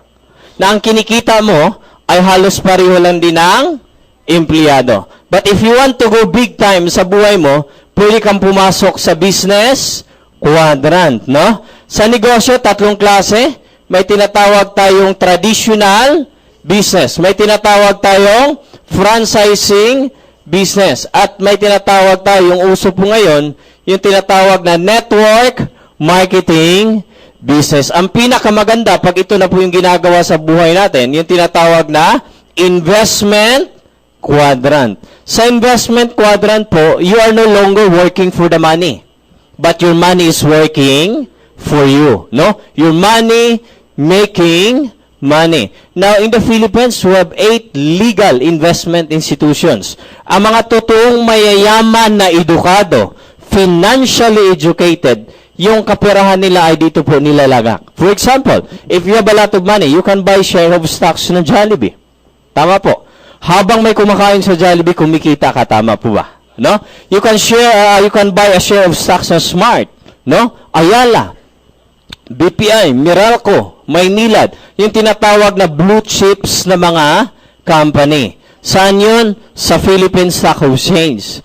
Na ang kinikita mo ay halos pareho lang din ng empleyado. But if you want to go big time sa buhay mo, pwede kang pumasok sa business quadrant, no? Sa negosyo, 3 klase. May tinatawag tayong traditional business. May tinatawag tayong franchising business. At may tinatawag tayong uso po ngayon, yung tinatawag na network marketing business. Ang pinakamaganda, pag ito na po yung ginagawa sa buhay natin, yung tinatawag na investment quadrant. Sa investment quadrant po, you are no longer working for the money, but your money is working for you. No? Your money making money. Now, in the Philippines, we have 8 legal investment institutions. Ang mga totoong mayayaman na edukado, financially educated, yung kaperahan nila ay dito po nilalagak. For example, if you have a lot of money, you can buy share of stocks ng Jollibee. Tama po. Habang may kumakain sa Jollibee, kumikita ka. Tama po ba? No? You can buy a share of stocks ng Smart. No? Ayala. BPI, Meralco, Maynilad, yung tinatawag na blue chips na mga company. Saan yun? Sa Philippine Stock Exchange.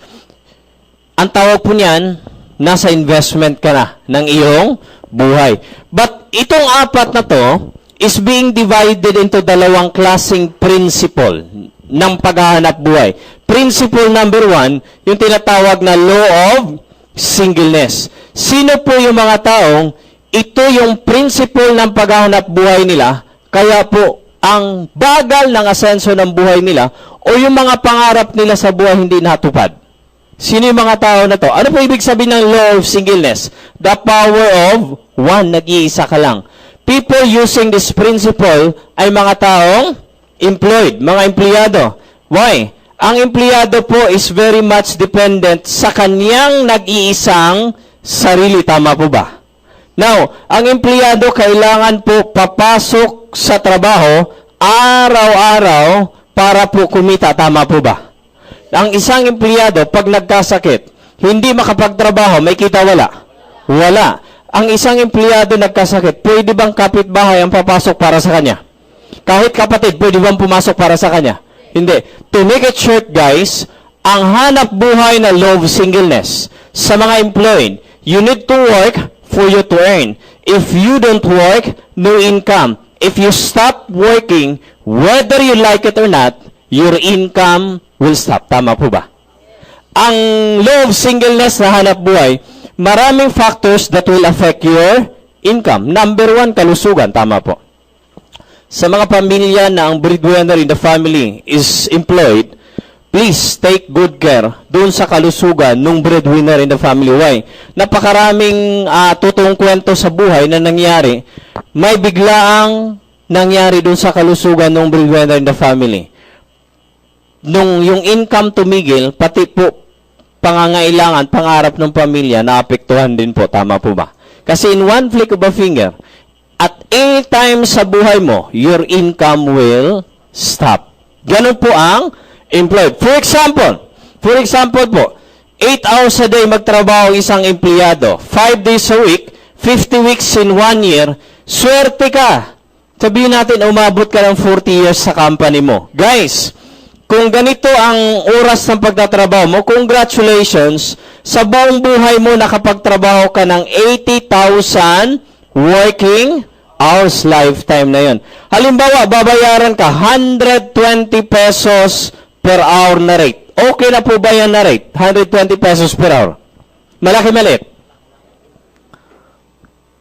Ang tawag po niyan, nasa investment ka na ng iyong buhay. But itong apat na to is being divided into dalawang klaseng principle ng paghahanap buhay. Principle number 1, yung tinatawag na law of singleness. Sino po yung mga taong ito yung principle ng paghahanap buhay nila, kaya po ang bagal ng asenso ng buhay nila o yung mga pangarap nila sa buhay hindi natupad. Sino yung mga tao na to? Ano po ibig sabihin ng law of singleness? The power of one, nag-iisa ka lang. People using this principle ay mga taong employed, mga empleyado. Why? Ang empleyado po is very much dependent sa kanyang nag-iisang sarili. Tama po ba? Now, ang empleyado kailangan po papasok sa trabaho araw-araw para po kumita. Tama po ba? Ang isang empleyado, pag nagkasakit, hindi makapagtrabaho, may kita wala? Wala. Ang isang empleyado nagkasakit, pwede bang kapitbahay ang papasok para sa kanya? Kahit kapatid, pwede bang pumasok para sa kanya? Hindi. To make it short, guys, ang hanap buhay na law of singleness sa mga employed, you need to work for you to earn. If you don't work, no income. If you stop working, whether you like it or not, your income will stop. Tama po ba? Ang law of singleness na hanap buhay, maraming factors that will affect your income. Number 1, kalusugan. Tama po. Sa mga pamilya na ang breadwinner in the family is employed, please take good care doon sa kalusugan ng breadwinner in the family. Why? Napakaraming totoong kwento sa buhay na nangyari. May biglaang nangyari doon sa kalusugan ng breadwinner in the family. Nung yung income tumigil, pati po pangangailangan, pangarap ng pamilya, naapektuhan din po. Tama po ba? Kasi in one flick of a finger, at any time sa buhay mo, your income will stop. Ganun po ang employed. For example po, 8 hours a day magtrabaho isang empleyado, 5 days a week, 50 weeks in 1 year, swerte ka. Sabihin natin, umabot ka ng 40 years sa company mo. Guys, kung ganito ang oras ng pagtatrabaho mo, congratulations, sa buong buhay mo nakapagtrabaho ka ng 80,000 working hours lifetime na yun. Halimbawa, babayaran ka 120 pesos per hour na rate. Okay na po ba yan na rate? 120 pesos per hour. Malaki maliit.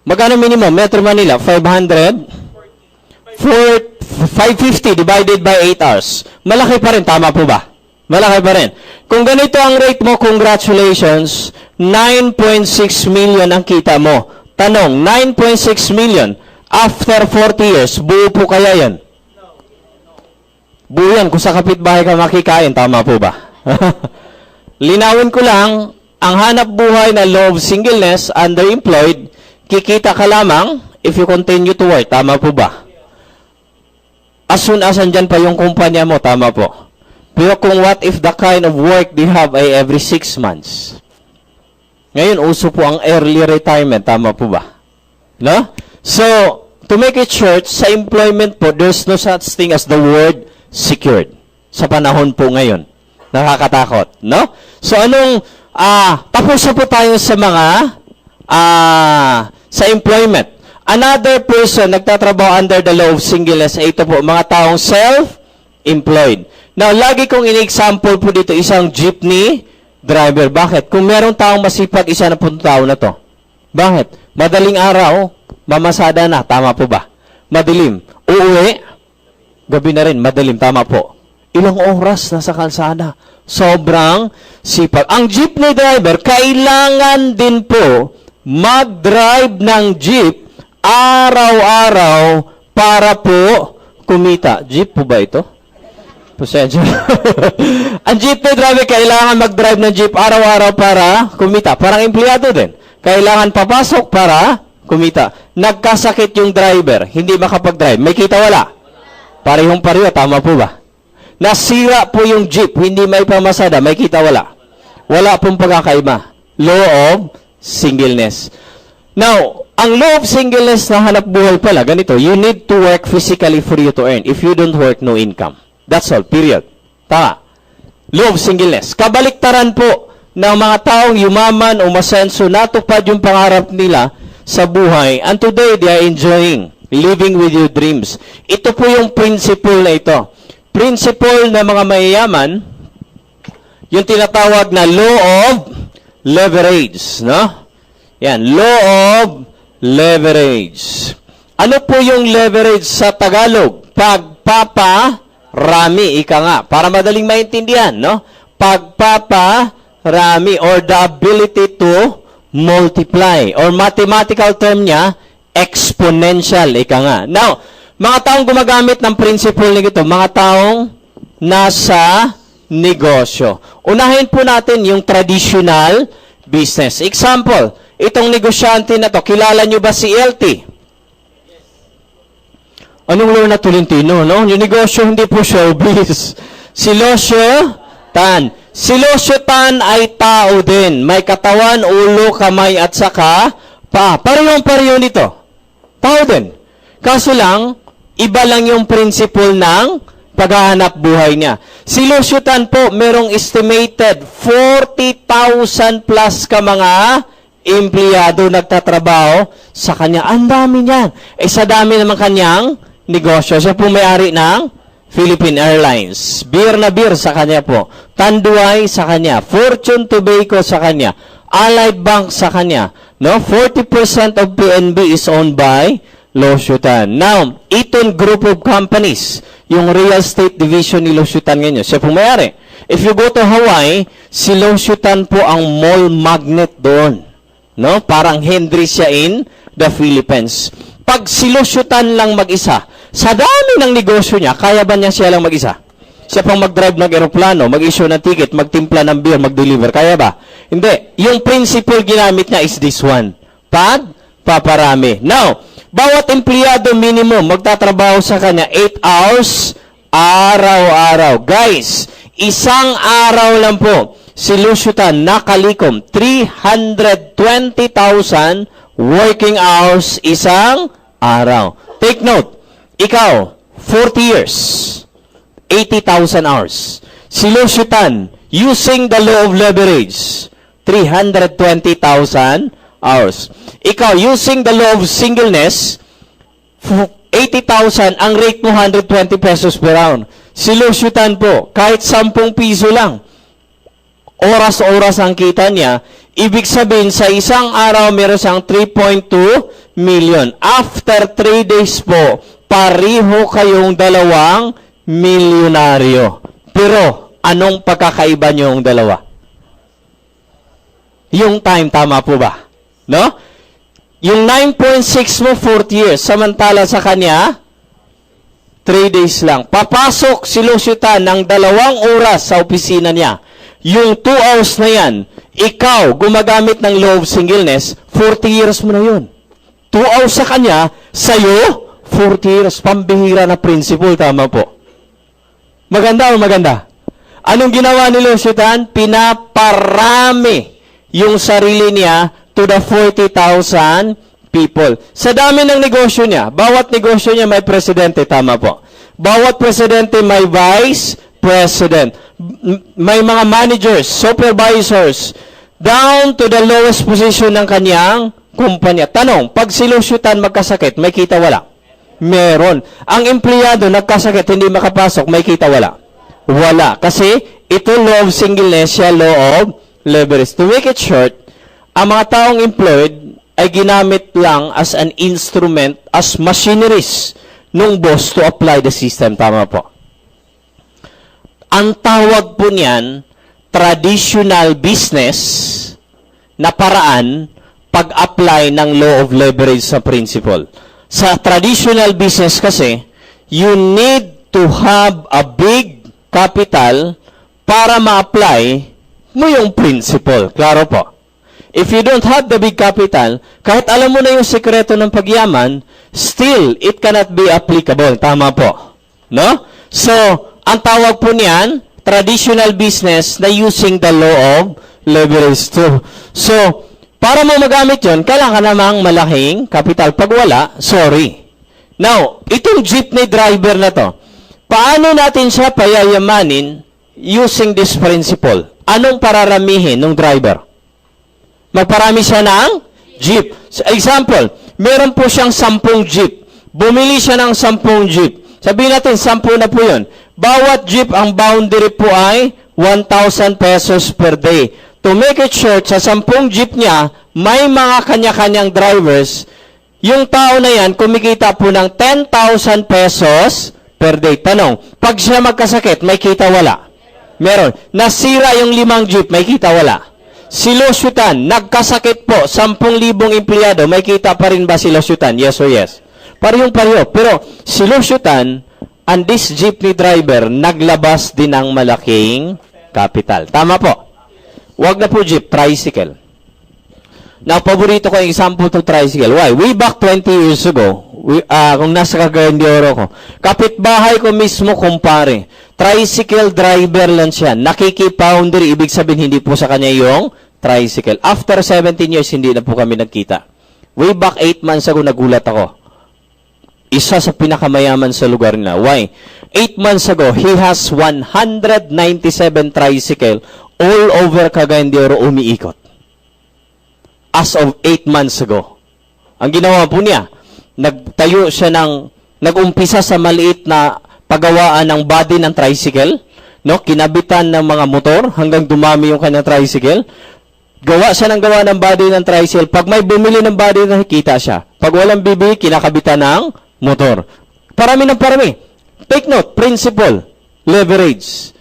Magkano minimum? Metro Manila, 500? 550 divided by 8 hours. Malaki pa rin, tama po ba? Malaki pa rin. Kung ganito ang rate mo, congratulations, 9.6 million ang kita mo. Tanong, 9.6 million, after 40 years, buo po kaya yan? Buo yan, kung sa kapitbahay ka makikain, tama po ba? Linawin ko lang, ang hanap buhay na law of singleness, underemployed, kikita ka lamang if you continue to work, tama po ba? As soon as andyan pa yung kumpanya mo, tama po. Pero kung what if the kind of work they have ay every 6 months? Ngayon, uso po ang early retirement, tama po ba? No? So, to make it short, sa employment po, there's no such thing as the word secured. Sa panahon po ngayon. Nakakatakot, no? So, tapos na po tayo sa mga, sa employment. Another person nagtatrabaho under the law of singleness ay ito po, mga taong self-employed. Now, lagi kong in-example po dito isang jeepney driver. Bakit? Kung merong taong masipag, isa na po tao na to. Bakit? Madaling araw, mamasada na. Tama po ba? Madilim. Uuwi, gabi na rin. Madilim. Tama po. Ilang oras nasa kalsada. Sobrang sipag. Ang jeepney driver, kailangan din po mag-drive ng jeep araw-araw para po kumita. Jeep po ba ito? Pasensya. Ang jeepney driver, kailangan mag-drive ng jeep araw-araw para kumita. Parang empleyado din. Kailangan papasok para kumita. Nagkasakit yung driver, hindi makapag-drive. May kita wala? Parehong pareho, tama po ba? Nasira po yung jeep, hindi may pamasada, may kita wala? Wala pong pagkakaiba. Law of singleness. Now, ang law of singleness na hanap buhay pala, ganito, you need to work physically for you to earn. If you don't work, no income. That's all, period. Tama. Law of singleness. Kabaliktaran po ng mga taong yumaman o masenso, natupad yung pangarap nila sa buhay, and today they are enjoying living with your dreams. Ito po yung principle na ito. Principle ng mga mayayaman, yung tinatawag na law of leverage, no? Yan, law of leverage. Ano po yung leverage sa Tagalog? Pagpaparami, ika nga, para madaling maintindihan, no? Pagpaparami, or the ability to multiply, or mathematical term niya, exponential, ika nga. Now, mga taong gumagamit ng principle nito, mga taong nasa negosyo. Unahin po natin yung traditional business. Example, itong negosyante na to, kilala nyo ba si LT? Anong Lorna Tolentino, no? Yung negosyo, hindi po showbiz. Si Lucio Tan. Si Lucio Tan ay tao din. May katawan, ulo, kamay, at saka paa. Parehong-pareho nito. Tao din. Kaso lang, iba lang yung principle ng paghahanap buhay niya. Si Lucio Tan po, merong estimated 40,000 plus ka mga empleyado nagtatrabaho sa kanya. Ang dami niyan. Sa dami naman kanyang negosyo. Siya po may-ari ng Philippine Airlines. Beer na beer sa kanya po. Tanduay sa kanya. Fortune Tobacco sa kanya. Allied Bank sa kanya. No? 40% of PNB is owned by Lucio Tan. Now, Eaton Group of Companies, yung real estate division ni Lucio Tan ngayon, siya po may-ari. If you go to Hawaii, si Lucio Tan po ang mall magnet doon. No? Parang Henry siya in the Philippines. Pag si Lucio Tan lang mag-isa, sa dami ng negosyo niya, kaya ba niya siya lang mag-isa? Siya pang mag-drive ng aeroplano, mag-issue ng ticket, magtimpla ng beer, mag-deliver. Kaya ba? Hindi. Yung principle ginamit niya is this one. Paparami. Now, bawat empleyado minimum magtatrabaho sa kanya 8 hours araw-araw. Guys, isang araw lang po si Lucio Tan nakalikom 320,000 working hours isang araw. Take note, ikaw 40 years, 80,000 hours. Si Lucio Tan, using the law of leverage, 320,000 hours. Ikaw, using the law of singleness, 80,000, ang rate mo 120 pesos per hour. Si Lucio Tan po, kahit 10 piso lang, oras-oras ang kita niya, ibig sabihin sa isang araw meron siyang 3.2 million. After 3 days po, pareho kayong dalawang milyonaryo. Pero, anong pagkakaiba niyong dalawa? Yung time, tama po ba? No? Yung 9.6 mo, 40 years. Samantala sa kanya, 3 days lang. Papasok si Lucio Tan ng 2 oras sa opisina niya. Yung 2 hours na yan, ikaw, gumagamit ng law of singleness, 40 years mo na yun. 2 hours sa kanya, sa'yo, 40 years. Pambihira na principle, tama po. Maganda o maganda? Anong ginawa ni Lucio Tan? Pinaparami yung sarili niya to the 40,000 people. Sa dami ng negosyo niya, bawat negosyo niya may presidente, tama po. Bawat presidente may vice president. May mga managers, supervisors, down to the lowest position ng kanyang kumpanya. Tanong, pag si Lucio Tan magkasakit, may kita wala? Meron. Ang empleyado nagkasakit, hindi makapasok, may kita wala? Wala. Kasi ito law of singleness, siya law of leverage. To make it short, ang mga taong employed ay ginamit lang as an instrument, as machineries nung boss to apply the system. Tama po. Ang tawag po niyan, traditional business na paraan pag-apply ng law of leverage sa principle. Sa traditional business kasi, you need to have a big capital para ma-apply mo yung principle. Klaro po. If you don't have the big capital, kahit alam mo na yung sekreto ng pagyaman, still, it cannot be applicable. Tama po. No? So, ang tawag po niyan, traditional business na using the law of leverage too. So, Para mo magamit yon, kailangan ka namang malaking kapital. Pag wala, sorry. Now, itong jeepney driver na to, paano natin siya payayamanin using this principle? Anong pararamihin ng driver? Magparami siya ng jeep. Example, meron po siyang 10 jeep. Bumili siya ng 10 jeep. Sabihin natin, 10 na po yun. Bawat jeep, ang boundary po ay 1,000 pesos per day. To make it short, sa 10 jeep niya, may mga kanya-kanyang drivers. Yung tao na yan, kumikita po ng 10,000 pesos per day. Tanong, pag siya magkasakit, may kita wala? Meron. Nasira yung 5 jeep, may kita wala? Si Losyutan, nagkasakit po, 10,000 empleyado, may kita pa rin ba si Losyutan? Yes or yes? Parehong-pareho. Pero si Losyutan, and this jeepney driver, naglabas din ng malaking capital. Tama po. Wag na po jeep, tricycle. Now, paborito ko yung example to tricycle. Why? Way back 20 years ago, kung nasa Cagayan de Oro ko, kapitbahay ko mismo, kumpare, tricycle driver lang siya. Nakiki-boundary, ibig sabihin, hindi po sa kanya yung tricycle. After 17 years, hindi na po kami nagkita. Way back 8 months ago, nagulat ako. Isa sa pinakamayaman sa lugar nila. Why? 8 months ago, he has 197 tricycle all over Cagayan de Oro umiikot. As of 8 months ago. Ang ginawa po niya, nagtayo siya nag-umpisa sa maliit na paggawaan ng body ng tricycle, no? Kinabitan ng mga motor hanggang dumami yung kanyang tricycle. Gawa siya ng gawa ng body ng tricycle. Pag may bumili ng body, nakikita siya. Pag walang bibili, kinakabitan ng motor. Parami ng parami. Take note, principle, leverage.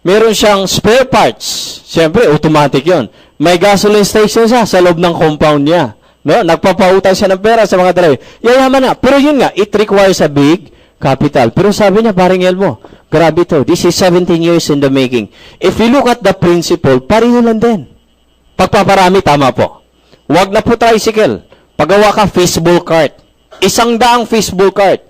Meron siyang spare parts. Siyempre, automatic yon. May gasoline station siya sa loob ng compound niya. No? Nagpapautang siya ng pera sa mga driver. Yayaman na. Pero yun nga, it requires a big capital. Pero sabi niya, paring Elmo, grabe to. This is 17 years in the making. If you look at the principle, pareho lang din. Pagpaparami, tama po. Huwag na po tricycle. Pagawa ka fishbowl cart. 100 fishbowl cart.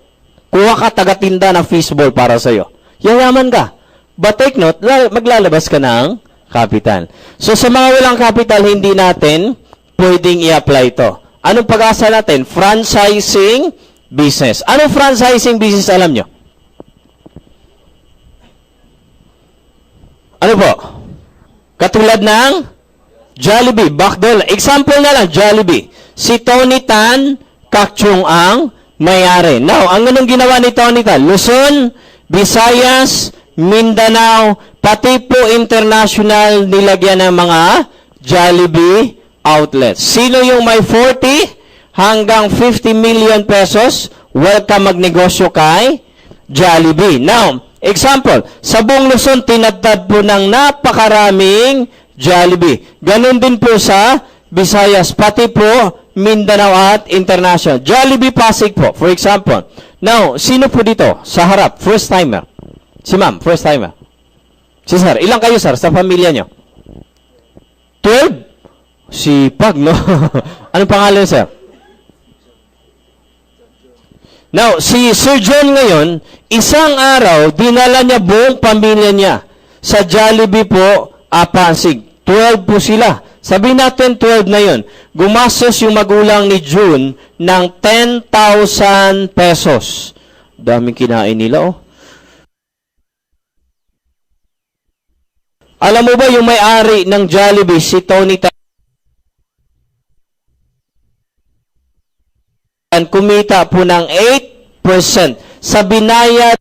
Kuha ka tagatinda ng fishbowl para sa'yo. Yayaman ka. But take note, maglalabas ka ng capital. So sa mga walang capital, hindi natin pwedeng i-apply ito. Anong pag-asa natin? Franchising business. Anong franchising business alam nyo? Ano po? Katulad ng Jollibee, backdoor. Example na lang, Jollibee. Si Tony Tan Kakchung ang may-ari. Now, ang anong ginawa ni Tony Tan? Luzon, Visayas, Mindanao, pati po international nilagyan ng mga Jollibee outlets. Sino yung may 40 hanggang 50 million pesos? Welcome magnegosyo kay Jollibee. Now, example, sa buong Luzon, tinatad po ng napakaraming Jollibee. Ganon din po sa Visayas, pati po Mindanao at international. Jollibee Pasig po, for example. Now, sino po dito sa harap? First timer. Si ma'am, first timer. Si sir, ilang kayo sir sa pamilya nyo? 12? Si Pag, no? Anong pangalan sir? Now, si Sir John ngayon, isang araw, dinala niya buong pamilya niya sa Jollibee po, Pasig. 12 po sila. Sabihin natin 12 na yun. Gumastos yung magulang ni June ng 10,000 pesos. Daming kinain nila, oh. Alam mo ba yung may-ari ng Jollibee, si Tony Tan, kumita po ng 8% sa binayad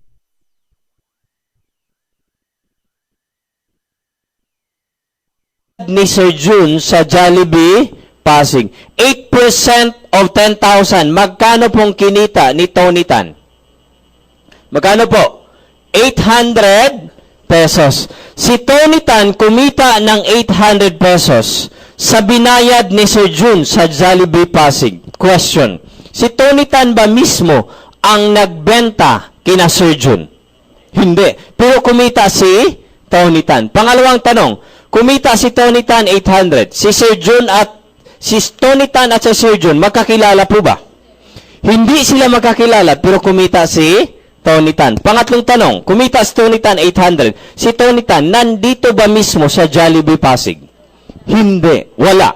ni Sir June sa Jollibee Pasig. 8% of 10,000. Magkano pong kinita ni Tony Tan? Magkano po? 800 pesos. Si Tony Tan kumita ng 800 pesos sa binayad ni Sir June sa Jollibee Pasig. Question. Si Tony Tan ba mismo ang nagbenta kina Sir June? Hindi. Pero kumita si Tony Tan. Pangalawang tanong, kumita si Tony Tan 800. Si Sir June at si Tony Tan at si Sir June magkakilala po ba? Hindi sila magkakilala pero kumita si Tony Tan. Pangatlong tanong, kumita si Tony Tan 800. Si Tony Tan, nandito ba mismo sa Jollibee Pasig? Hindi. Wala.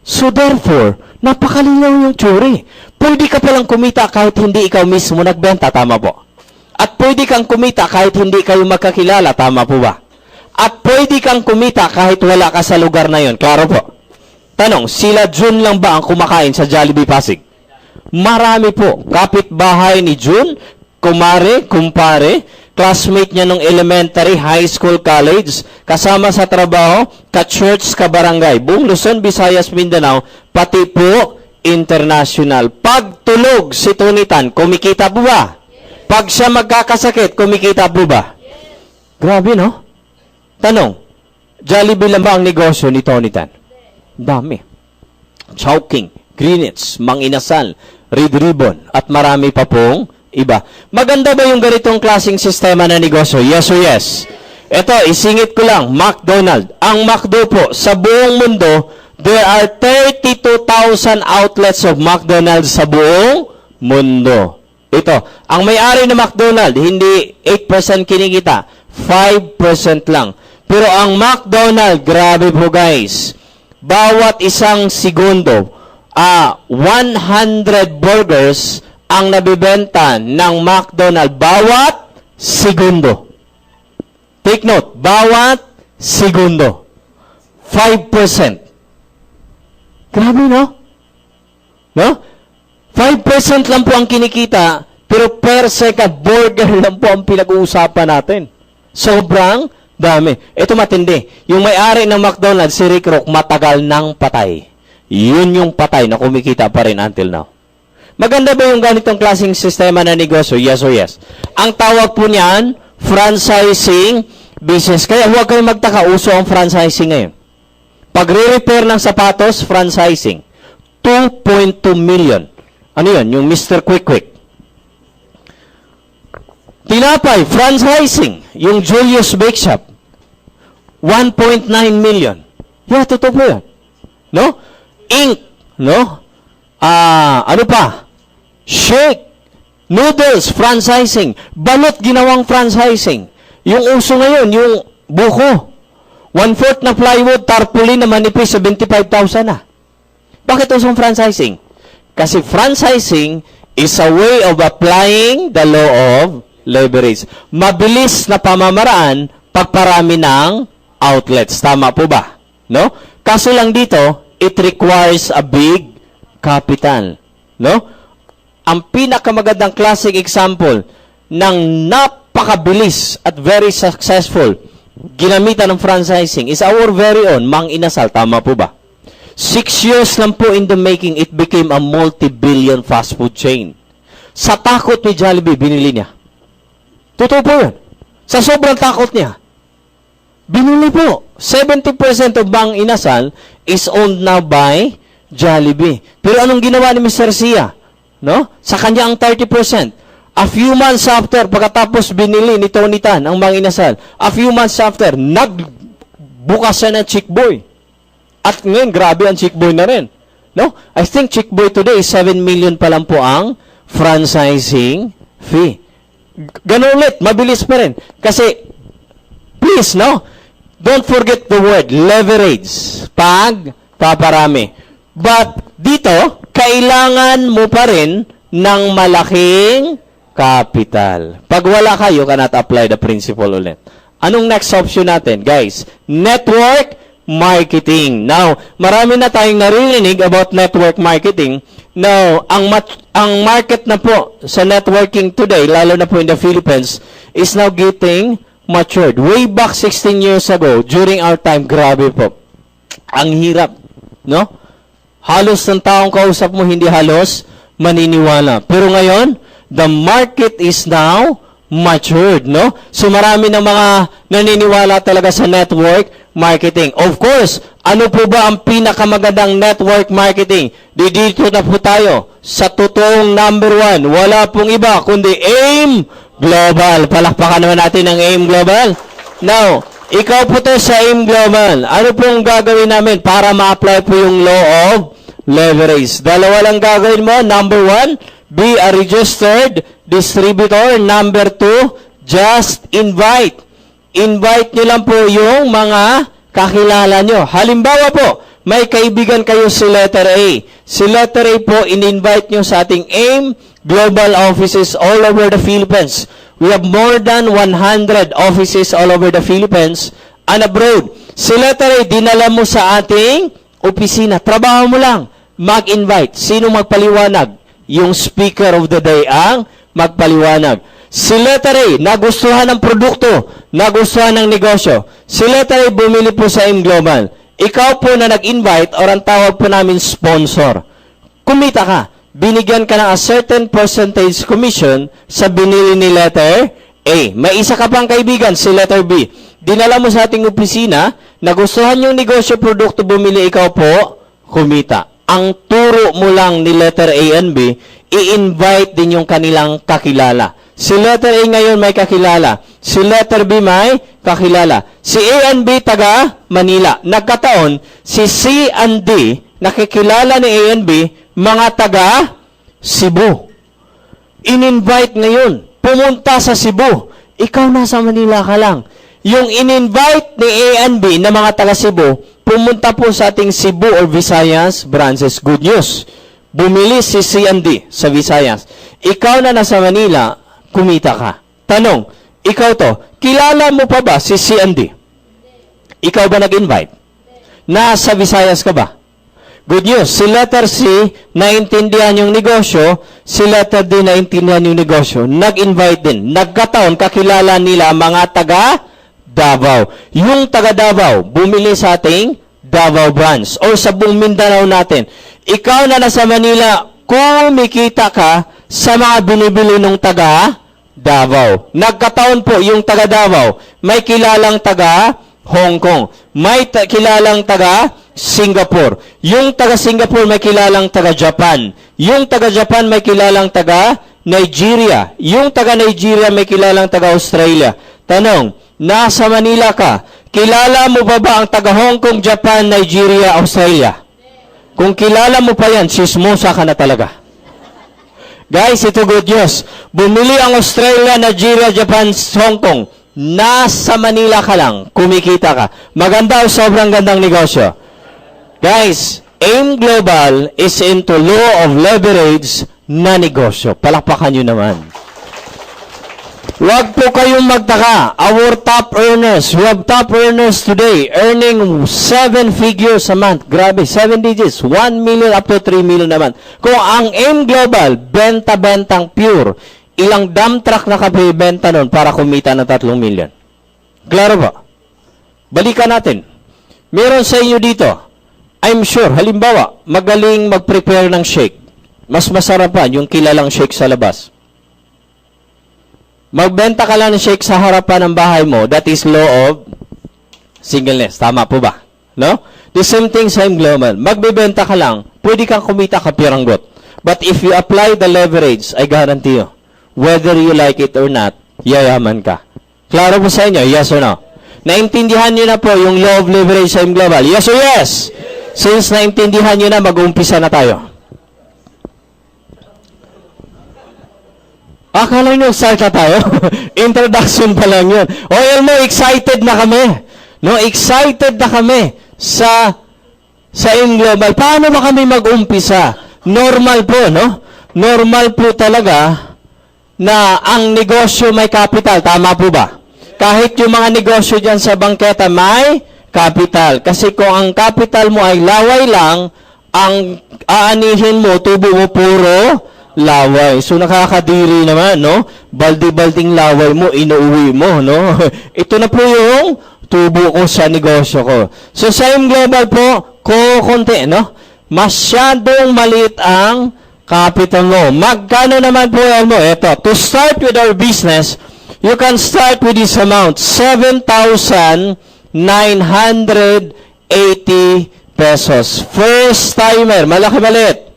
So therefore, napakalinaw yung theory. Pwede ka palang kumita kahit hindi ikaw mismo nagbenta, tama po. At pwede kang kumita kahit hindi kayo magkakilala, tama po ba? At pwede kang kumita kahit wala ka sa lugar na yon, klaro po. Tanong, sila June lang ba ang kumakain sa Jollibee Pasig? Marami po. Kapitbahay ni June, kumare, kumpare, classmate niya nung elementary, high school, college, kasama sa trabaho, ka-church, ka-barangay, buong Luzon, Visayas, Mindanao, pati po international. Pag tulog si Tunitan, kumikita po ba? Pag siya magkakasakit, kumikita po ba? Grabe, no? Tanong, Jollibee lang ba ang negosyo ni Tunitan? Dami. Chowking, Greenwich, Mang Inasal, Red Ribbon, at marami pa pong iba. Maganda ba yung ganitong klaseng sistema na negosyo? Yes o yes? Ito, isingit ko lang, McDonald's. Ang McDo po, sa buong mundo, there are 32,000 outlets of McDonald's sa buong mundo. Ito, ang may-ari ng McDonald's, hindi 8% kinikita, 5% lang. Pero ang McDonald's, grabe po guys, bawat isang segundo, 100 burgers ang nabibenta ng McDonald's bawat segundo. Take note, bawat segundo. 5%. Grabe, no? No? 5% lang po ang kinikita, pero per second, burger lang po ang pinag-uusapan natin. Sobrang dami. Ito matindi. Yung may-ari ng McDonald's, si Rick Rock, matagal nang patay. Yun yung patay na kumikita pa rin until now. Maganda ba yung ganitong klaseng sistema na negosyo? Yes o yes. Ang tawag po niyan, franchising business. Kaya huwag kayong magtaka, uso ang franchising ngayon. Pag re-repair ng sapatos, franchising. 2.2 million. Ano yun? Yung Mr. Quick Quick. Tinapay, franchising. Yung Julius Bake Shop. 1.9 million. Yeah, totoo po yan. No? Ink. No? Ano pa? Shake. Noodles, franchising. Balot, ginawang franchising. Yung uso ngayon, yung buko. 1/4 na plywood, tarpaulin na manipis, 75,000 na. Bakit usong franchising? Kasi franchising is a way of applying the law of leverage. Mabilis na pamamaraan pagparami ng outlets. Tama po ba? No? Kaso lang dito, it requires a big capital. No? Ang pinakamagandang classic example ng napakabilis at very successful ginamitan ng franchising is our very own Mang Inasal. Tama po ba? 6 years lang po in the making, it became a multi-billion fast food chain. Sa takot ni Jollibee, binili niya. Totoo po yun. Sa sobrang takot niya, binili po. 70% of Mang Inasal is owned now by Jollibee. Pero anong ginawa ni Mr. Sia? No? Sa kanya ang 30%. A few months after, pagkatapos binili ni Tony Tan ang Mang Inasal, a few months after, nagbukas siya ng Chick Boy. At ngayon, grabe ang Chick Boy na rin. No? I think Chick Boy today, 7 million pa lang po ang franchising fee. Ganun ulit, mabilis pa rin. Kasi, please, no? Don't forget the word, leverage. Pag paparami. But, dito, kailangan mo pa rin ng malaking capital. Pag wala kayo, cannot apply the principle ulit. Anong next option natin? Guys, network marketing. Now, marami na tayong naririnig about network marketing. Now, ang market na po sa networking today, lalo na po in the Philippines, is now getting matured. Way back 16 years ago, during our time, grabe po. Ang hirap, no? Halos ng taong kausap mo, hindi halos maniniwala. Pero ngayon, the market is now matured, no? So marami ng mga naniniwala talaga sa network marketing. Of course, ano po ba ang pinakamagandang network marketing? Dito na po tayo sa totoong number 1. Wala pong iba kundi AIM Global. Palakpakan naman natin ang AIM Global. Now, ikaw po to sa AIM Global. Ano pong gagawin namin para ma-apply po yung law of leverage? Dalawa lang gagawin mo. Number 1, be a registered distributor. Number 2, just invite. Invite nyo lang po yung mga kakilala nyo. Halimbawa po, may kaibigan kayo si letter A. Si letter A po, in-invite nyo sa ating AIM Global offices all over the Philippines. We have more than 100 offices all over the Philippines and abroad. Si letter A, dinala mo sa ating opisina. Trabaho mo lang, mag-invite. Sino magpaliwanag? Yung speaker of the day ang magpaliwanag. Si letter A, nagustuhan ng produkto, nagustuhan ng negosyo. Si letter A, bumili po sa AIM Global. Ikaw po na nag-invite or ang tawag po namin sponsor. Kumita ka. Binigyan ka ng a certain percentage commission sa binili ni letter A. May isa ka pang kaibigan, si letter B. Dinala mo sa ating opisina, nagustuhan yung negosyo, produkto, bumili, ikaw po, kumita. Ang turo mo lang ni letter A and B, i-invite din yung kanilang kakilala. Si letter A ngayon may kakilala. Si letter B may kakilala. Si A and B taga Manila. Nagkataon, si C and D, nakikilala ni A and B, mga taga Cebu. In-invite ngayon, pumunta sa Cebu. Ikaw nasa Manila ka lang. Yung in-invite ni A and B na mga taga Cebu, pumunta po sa ating Cebu or Visayas branches. Good news. Bumili si C and D sa Visayas. Ikaw na nasa Manila, kumita ka. Tanong, ikaw to, kilala mo pa ba si C and D? Ikaw ba nag-invite? Nasa Visayas ka ba? Good news, si letter C, naintindihan yung negosyo, si letter D, naintindihan yung negosyo, nag-invite din. Nagkataon, kakilala nila mga taga Davao. Yung taga Davao, bumili sa ating Davao branch o sa buong Mindanao natin. Ikaw na nasa Manila, kumikita ka sa mga binibili ng taga Davao. Nagkataon po, yung taga Davao, may kilalang taga Hong Kong. May kilalang taga Singapore. Yung taga Singapore may kilalang taga Japan. Yung taga Japan may kilalang taga Nigeria. Yung taga Nigeria may kilalang taga Australia. Tanong, nasa Manila ka, kilala mo ba ang taga Hong Kong, Japan, Nigeria, Australia? Kung kilala mo pa yan, sismosa ka na talaga. Guys, ito good news. Bumili ang Australia, Nigeria, Japan, Hong Kong. Nasa Manila ka lang, kumikita ka. Maganda o sobrang gandang negosyo. Guys, AIM Global is into law of leverage na negosyo. Palakpakan nyo naman. Huwag po kayong magtaka. Our top earners, we have top earners today earning 7 figures a month. Grabe, 7 digits. 1 million up to 3 million a month. Kung ang AIM Global, benta-bentang pure, ilang dump truck na kape benta nun para kumita ng 3 million? Klaro ba? Balikan natin. Meron sa inyo dito, I'm sure, halimbawa, magaling mag-prepare ng shake. Mas masarapan yung kilalang shake sa labas. Magbenta ka lang ng shake sa harapan ng bahay mo, that is law of singleness. Tama po ba? No? The same thing sa AIM Global. Magbebenta ka lang, pwede kang kumita kapiranggot. But if you apply the leverage, I guarantee you, whether you like it or not, yayaman ka. Klaro po sa inyo? Yes or no? Naintindihan nyo na po yung law of leverage sa AIM Global? Yes or yes? Since naintindihan nyo na, mag-uumpisa na tayo. Akala nyo, start na tayo? Introduction pa lang yun. O, mo, excited na kami. No, excited na kami sa AIM Global. Paano ba kami mag-umpisa? Normal po, no? Normal po talaga na ang negosyo may capital. Tama po ba? Kahit yung mga negosyo dyan sa bangketa may capital. Kasi kung ang capital mo ay laway lang, ang aanihin mo, tubo mo puro laway. So nakakadiri naman, no? Baldi-balding laway mo, inuuwi mo, no? Ito na po yung tubo ko sa negosyo ko. So sa AIM Global po, konti, no? Masyadong maliit ang capital mo. Magkano naman po yan mo? Ito, to start with our business, you can start with this amount, 7,980 pesos. First timer, malaki maliit.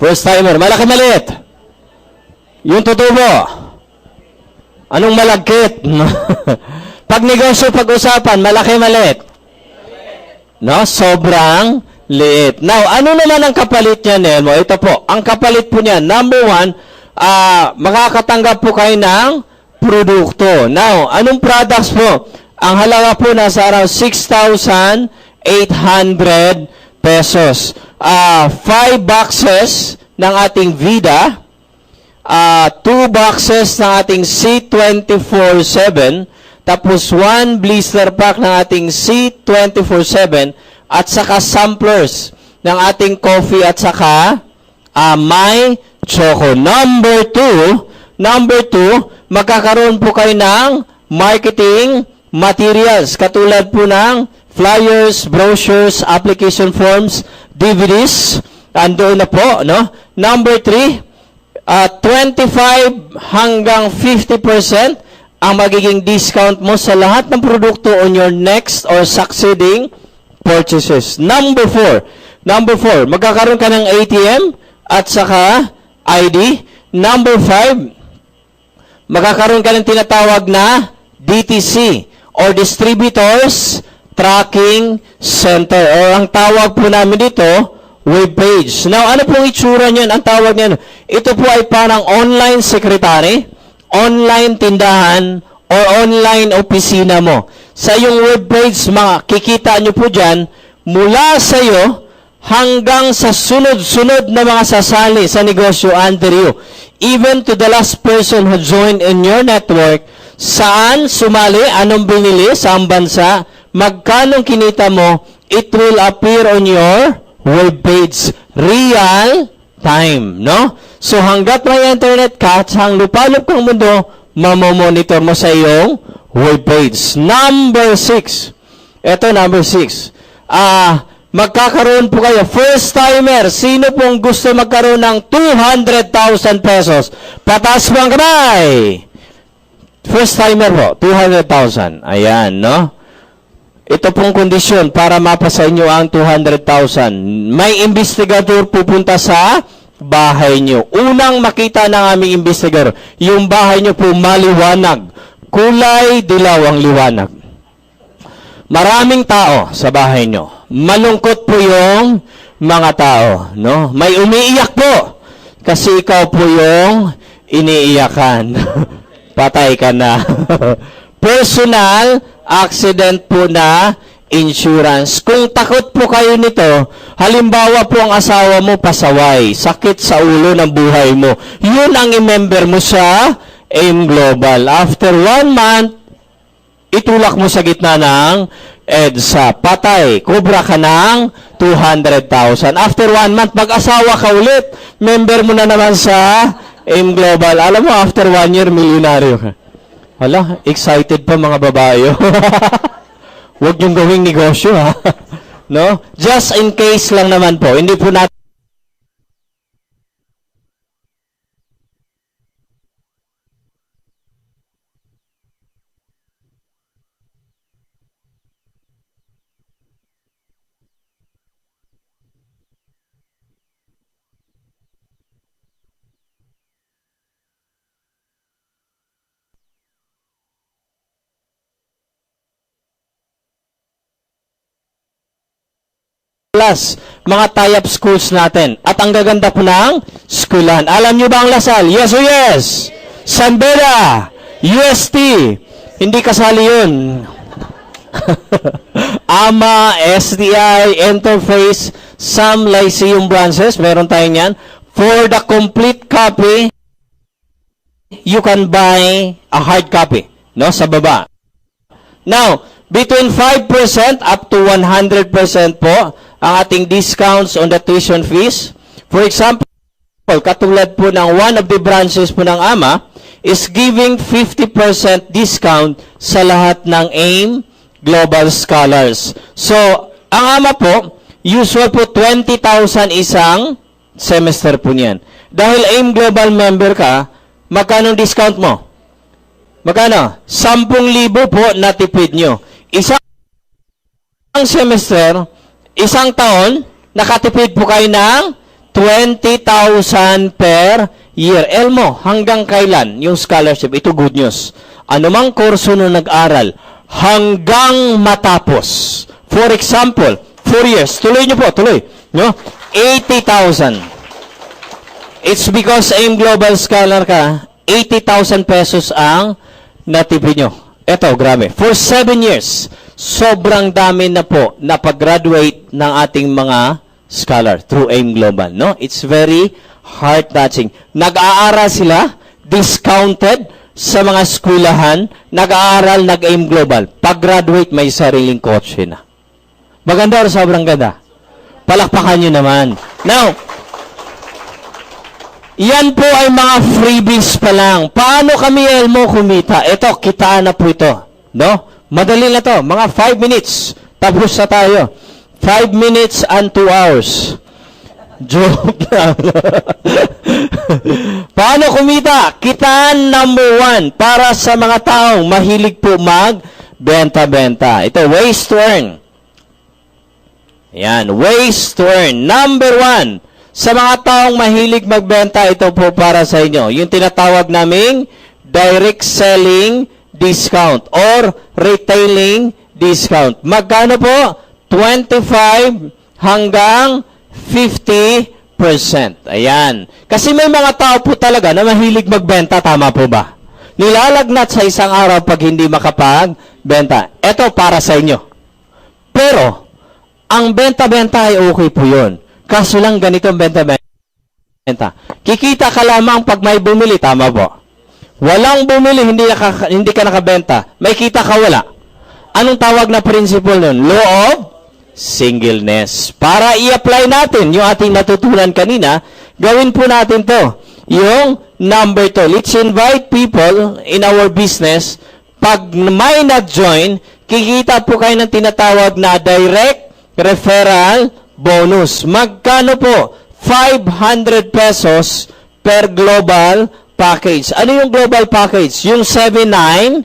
First timer, malaki maliit. Yung tutubo. Anong malagkit? Pag negosyo, pag-usapan, malaki maliit. No, sobrang liit. Now, ano naman ang kapalit niya, Nelmo? Ito po, ang kapalit po niya, number 1, makakatanggap po kayo ng produkto. Now, anong products po? Ang halaga po nasa around 6,800 800 pesos. 5 boxes ng ating Vida, 2 boxes ng ating C24/7, tapos 1 blister pack ng ating C24/7, at saka samplers ng ating coffee at saka My Choco. Number two, magkakaroon po kayo ng marketing materials katulad po ng flyers, brochures, application forms, DVDs, andoon na po, no? Number 3, 25 hanggang 50% ang magiging discount mo sa lahat ng produkto on your next or succeeding purchases. Number 4, magkakaroon ka ng ATM at saka ID. Number 5, magkakaroon ka ng tinatawag na DTC or Distributors Tracking Center, or ang tawag po namin dito, webpage. Now, ano pong itsura niyan? Ang tawag niyan, ito po ay parang online secretary, online tindahan, or online opisina mo. Sa iyong webpage, makikita nyo po dyan, mula sa iyo hanggang sa sunod-sunod na mga sasali sa negosyo under you. Even to the last person who joined in your network, saan sumali, anong binili, saan bansa, magkanong kinita mo, it will appear on your webpage. Real time, no? So hanggat may internet ka, hang lupalop kang mundo, mamomonitor mo sa iyong webpage. Number 6. Ito, number 6. Magkakaroon po kayo, first timer, sino pong gusto magkaroon ng 200,000 pesos? Pataas po ang kamay! First timer po, 200,000. Ayan, no? Ito pong kondisyon para mapasa inyo ang 200,000. May investigador pupunta sa bahay nyo. Unang makita ng aming investigador, yung bahay nyo po maliwanag. Kulay dilaw ang liwanag. Maraming tao sa bahay nyo. Malungkot po yung mga tao, no? May umiiyak po kasi ikaw po yung iniiyakan. Patay ka na. Personal accident po na insurance. Kung takot po kayo nito, halimbawa po ang asawa mo pasaway, sakit sa ulo ng buhay mo, yun ang i-member mo sa AIM Global. After 1 month, itulak mo sa gitna ng EDSA. Patay. Kubra ka ng 200,000. After 1 month, mag-asawa ka ulit. Member mo na naman sa AIM Global. Alam mo, after 1 year, milyonaryo ka. Hala, excited pa mga babae. Huwag niyong gawing negosyo, ha? No? Just in case lang naman po. Hindi po natin plus, mga tie-up schools natin. At ang gaganda po ng schoolan. Alam niyo ba ang Lasal? Yes o yes? San Beda, UST, hindi kasali yun. AMA, STI, Interface, some Lyceum branches, meron tayo niyan. For the complete copy, you can buy a hard copy, no, sa baba. Now, between 5% up to 100% po ang ating discounts on the tuition fees. For example, katulad po ng one of the branches po ng AMA is giving 50% discount sa lahat ng AIM Global Scholars. So, ang AMA po, usual po 20,000 isang semester po niyan. Dahil AIM Global member ka, magkano discount mo? Magkano? 10,000 po na tipid nyo. Isang semester, isang taon, nakatipid po kayo ng 20,000 per year. Elmo, hanggang kailan yung scholarship? Ito good news. Anumang kurso na nag-aral, hanggang matapos. For example, 4 years. Tuloy nyo po, tuloy. No? 80,000. It's because AIM Global Scholar ka, 80,000 pesos ang natipid nyo. Ito, grabe. For 7 years. sobrang dami na po na pag-graduate ng ating mga scholar through AIM Global, no? It's very heart-touching. Nag-aaral sila, discounted sa mga eskwelahan, nag-aaral, nag-AIM Global. Pag-graduate, may sariling kotse na. Maganda o sobrang ganda? Palakpakan nyo naman. Now, yan po ay mga freebies pa lang. Paano kami, Elmo, kumita? Ito, kitaan na po ito. No? Madali na to. Mga 5 minutes. Tapos na tayo. 5 minutes and 2 hours. Joke lang. Paano kumita? Kitaan number 1 para sa mga taong mahilig po mag-benta-benta. Ito, ways to earn. Yan, ways to earn. Number 1, sa mga taong mahilig magbenta, ito po para sa inyo. Yung tinatawag naming direct selling discount or retailing discount. Magkano po? 25 hanggang 50%. Ayan. Kasi may mga tao po talaga na mahilig magbenta, tama po ba? Nilalagnat sa isang araw pag hindi makapagbenta. Ito para sa inyo. Pero, ang benta-benta ay okay po yun. Kaso lang ganito ang benta-benta. Kikita ka lamang pag may bumili, tama po. Walang bumili, hindi ka nakabenta. May kita ka, wala. Anong tawag na principle nun? Law of singleness. Para i-apply natin yung ating natutunan kanina, gawin po natin to. Yung number 2. Let's invite people in our business. Pag may nag-join, kikita po kayo ng tinatawag na direct referral bonus. Magkano po? 500 pesos per global package. Ano yung global package? Yung 7980.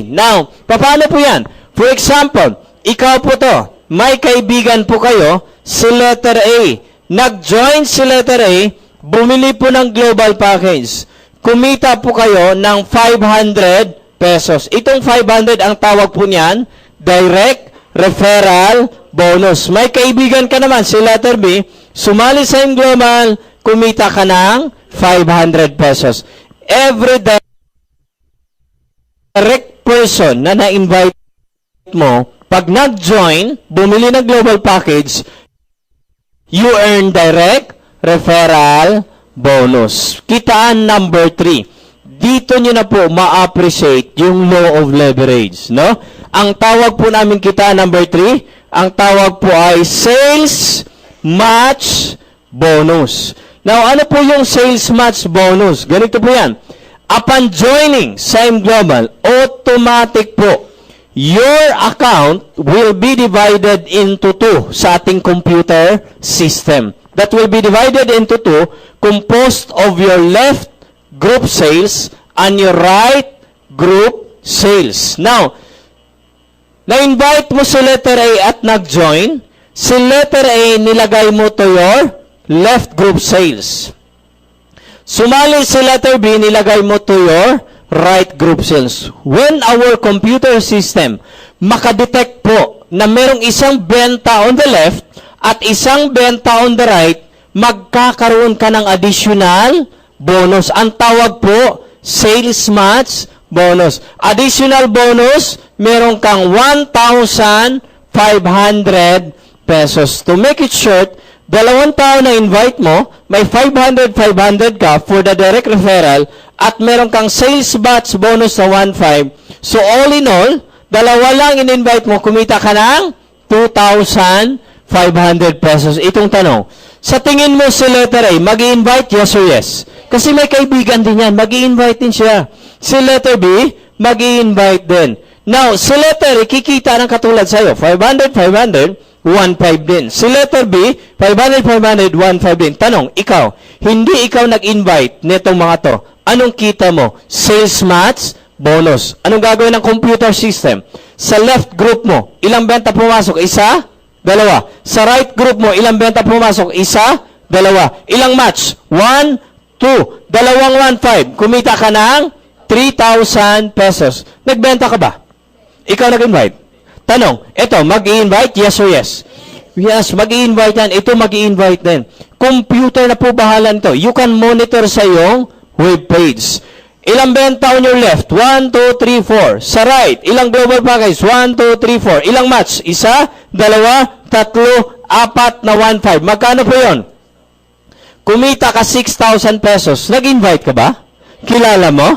Now, paano po yan? For example, ikaw po to, may kaibigan po kayo, si letter A. Nag-join si letter A, bumili po ng global package. Kumita po kayo ng 500 pesos. Itong 500, ang tawag po niyan, direct referral bonus. May kaibigan ka naman, si letter B, sumali sa AIM Global, kumita ka ng 500 pesos. Every direct person na na-invite mo, pag nag-join, bumili ng global package, you earn direct referral bonus. Kitaan number 3. Dito nyo na po ma-appreciate yung law of leverage, no? Ang tawag po namin kita number 3, ang tawag po ay sales match bonus. Now, ano po yung sales match bonus? Ganito po yan. Upon joining sa AIM Global, automatic po, your account will be divided into 2 sa ating computer system. That will be divided into 2, composed of your left group sales and your right group sales. Now, na-invite mo si letter A at nag-join, si letter A nilagay mo to your left group sales. Sumali si letter B, nilagay mo to your right group sales. When our computer system makadetect po na merong isang benta on the left at isang benta on the right, magkakaroon ka ng additional bonus. Ang tawag po, sales match bonus. Additional bonus, meron kang 1,500 pesos. To make it short, 2 tao na invite mo, may 500 ka for the direct referral at meron kang sales batch bonus na 1,500. So all in all, 2 lang in-invite mo, kumita ka ng 2,500 pesos. Itong tanong, sa tingin mo si letter A, mag-i-invite yes or yes? Kasi may kaibigan din yan, mag-i-invite din siya. Si letter B, mag-i-invite din. Now, si letter A, kikita ng katulad sa'yo, 500, 1,500 din. Si letter B, 500, 1,500 din. Tanong, ikaw, hindi ikaw nag-invite nitong mga to. Anong kita mo? Sales match, bonus. Anong gagawin ng computer system? Sa left group mo, ilang benta pumasok? 1, 2. Sa right group mo, ilang benta pumasok? 1, 2. Ilang match? 1, 2. 2,1,500. Kumita ka ng 3,000 pesos. Nagbenta ka ba? Ikaw nag-invite. Tanong, ito, mag-i-invite, yes or yes? Yes, mag-i-invite yan. Ito mag-i-invite din. Computer na po bahala nito. You can monitor sa iyong web page. Ilang benta on your left? 1, 2, 3, 4. Sa right, ilang global package? 1, 2, 3, 4. Ilang match? Isa, dalawa, tatlo, apat na 1.5. Magkano po yun? Kumita ka 6,000 pesos. Nag-invite ka ba? Kilala mo?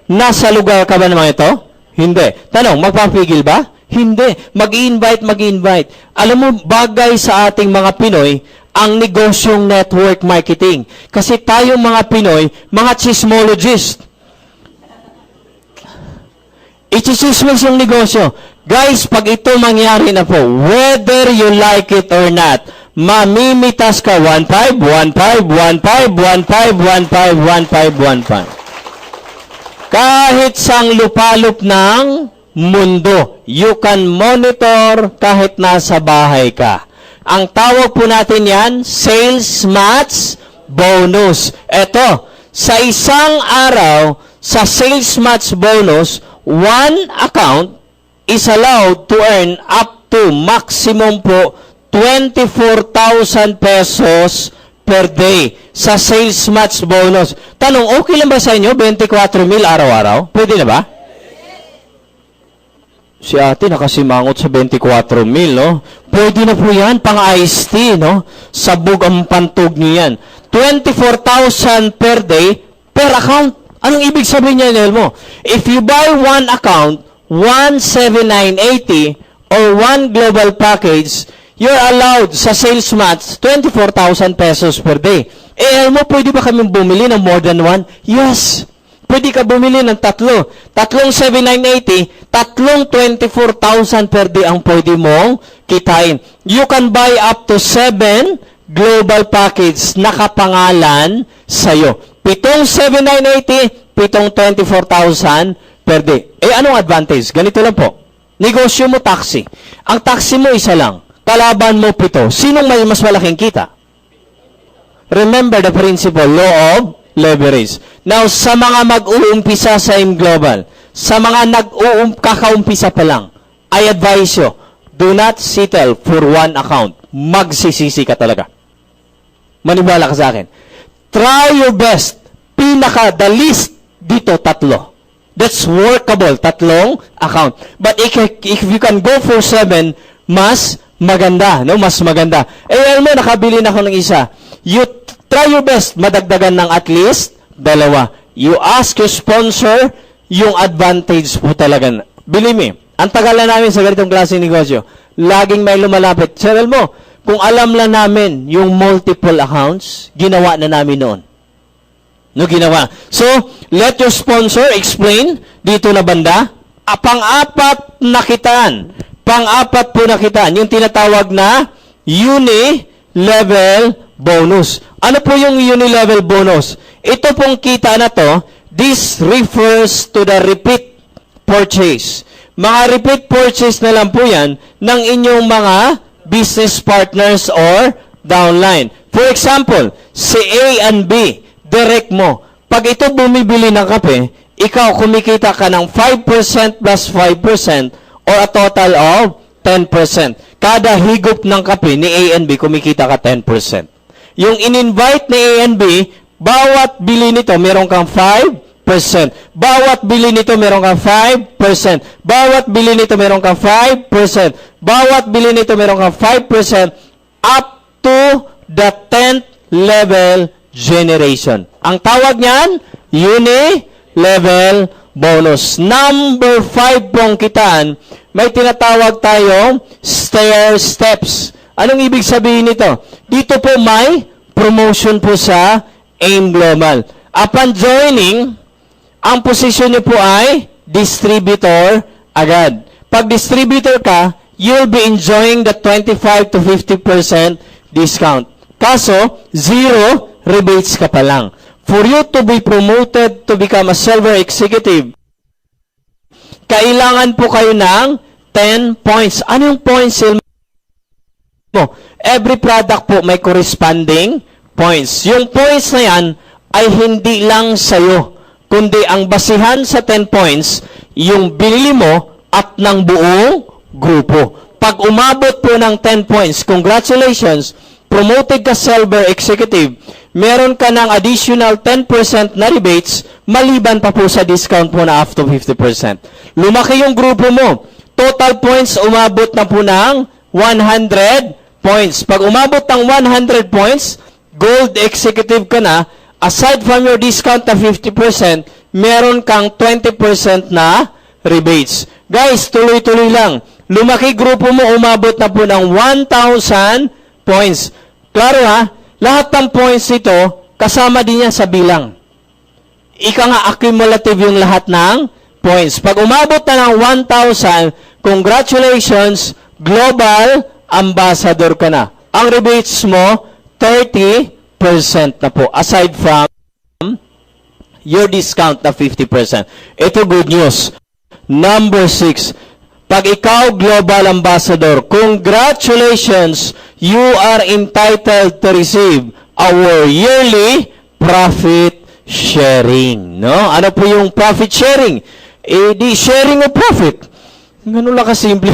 Nasa lugar ka ba naman ito? Hindi. Tanong, magpapigil ba? Hindi. Mag-invite. Alam mo, bagay sa ating mga Pinoy, ang negosyong network marketing. Kasi tayong mga Pinoy, mga chismologist. Ichisismis yung negosyo. Guys, pag ito mangyari na po, whether you like it or not, mamimitas ka 1.5, 1.5, 1.5, 1.5, 1.5, 1.5, 1.5. Kahit sang lupalop ng mundo, you can monitor kahit nasa bahay ka. Ang tawag po natin yan, sales match bonus. Ito, sa isang araw, sa sales match bonus, one account is allowed to earn up to maximum po 24,000 pesos per day sa sales match bonus. Tanong, okay lang ba sa inyo 24,000 araw-araw? Pwede na ba? Si ate nakasimangot sa 24,000, no? Pwede na po yan, pang iced tea, no? Sabog ang pantog niyo yan. 24,000 per day, per account. Anong ibig sabihin niya, Nel mo? If you buy one account, 17980 or one global package, you're allowed sa sales match 24,000 pesos per day. Eh, alam mo, pwede ba kami bumili ng more than one? Yes. Pwede ka bumili ng tatlo. Tatlong 7,980, tatlong 24,000 per day ang pwede mong kitain. You can buy up to 7 global package nakapangalan sa'yo. 7 7,980, 24,000 per day. Eh, anong advantage? Ganito lang po. Negosyo mo taxi. Ang taxi mo isa lang. Kalaban mo 7. Sinong may mas malaking kita? Remember the principle, law of leverage. Now, sa mga mag-uumpisa sa AIM Global, sa mga kakaumpisa pa lang, I advise you, do not settle for one account. Magsisisi ka talaga. Maniwala ka sa akin. Try your best. The least dito, 3. That's workable, 3 account. But if you can go for 7, mas maganda, no? Mas maganda. Eh, alam mo, nakabili na ako ng isa. You try your best, madagdagan ng at least 2. You ask your sponsor, yung advantage po talaga. Believe me, ang tagal na namin sa ganitong klaseng negosyo. Laging may lumalapit. Sir, alam mo, kung alam lang namin yung multiple accounts, ginawa na namin noon. No, ginawa. So, let your sponsor explain dito na banda. Pang-apat na kitaan. Pang-apat po na kitaan. Yung tinatawag na uni-level bonus. Ano po yung uni-level bonus? Ito pong kita na to, this refers to the repeat purchase. Mga repeat purchase na lang po yan ng inyong mga business partners or downline. For example, si A and B, direct mo. Pag ito bumibili ng kape, ikaw kumikita ka ng 5% plus 5% or a total of 10%. Kada higop ng kape ni A and B, kumikita ka 10%. Yung in-invite ni A and B, bawat bili nito, meron kang 5%. Bawat bili nito, meron kang 5%. Bawat bili nito, meron kang 5%. Bawat bili nito, meron kang 5% up to the 10th level generation. Ang tawag niyan, uni-level bonus. Number 5 pong kitaan, may tinatawag tayong stair steps. Anong ibig sabihin nito? Dito po may promotion po sa AIM Global. Upon joining, ang posisyon niyo po ay distributor agad. Pag distributor ka, you'll be enjoying the 25 to 50% discount. Kaso, 0 rebates ka pa lang. For you to be promoted to become a silver executive, kailangan po kayo ng 10 points. Ano yung points mo? Every product po may corresponding points. Yung points na yan ay hindi lang sa'yo, kundi ang basihan sa 10 points, yung binili mo at ng buong grupo. Pag umabot po ng 10 points, congratulations, promoted ka silver executive, meron ka ng additional 10% na rebates, maliban pa po sa discount mo na up to 50%. Lumaki yung grupo mo. Total points, umabot na po ng 100 points. Pag umabot ng 100 points, gold executive ka na, aside from your discount na 50%, meron kang 20% na rebates. Guys, tuloy-tuloy lang. Lumaki grupo mo, umabot na po ng 1,000 points. Klaro ha? Lahat ng points ito, kasama din yan sa bilang. Ika nga, accumulative yung lahat ng points. Pag umabot na ng 1,000, congratulations, global ambassador ka na. Ang rebates mo, 30% na po. Aside from your discount na 50%. Ito good news. Number 6, pag ikaw global ambassador, congratulations, you are entitled to receive our yearly profit sharing. No? Ano po yung profit sharing? Di sharing of profit. Ganun lang kasimple.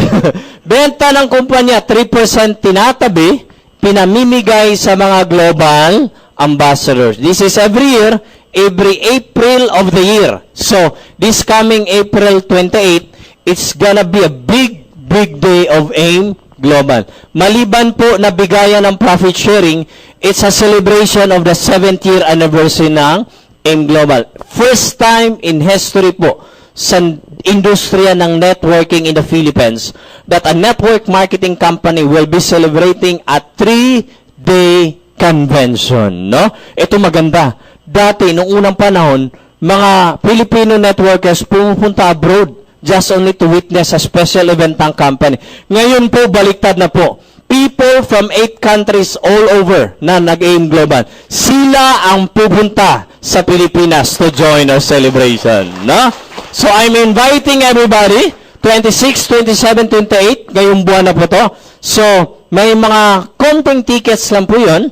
Benta ng kumpanya, 3% tinatabi, pinamimigay sa mga global ambassadors. This is every year, every April of the year. So, this coming April 28, it's gonna be a big, big day of AIM Global. Maliban po na bigayan ng profit sharing, it's a celebration of the 7th year anniversary ng AIM Global. First time in history po sa industriya ng networking in the Philippines that a network marketing company will be celebrating a 3-day convention. No? Ito maganda. Dati, noong unang panahon, mga Filipino networkers pumupunta abroad just only to witness a special event ng company. Ngayon po, baliktad na po. People from 8 countries all over na nag-AIM Global. Sila ang pupunta sa Pilipinas to join our celebration. No? So, I'm inviting everybody, 26, 27, 28, ngayong buwan na po to. So, may mga konting tickets lang po yun.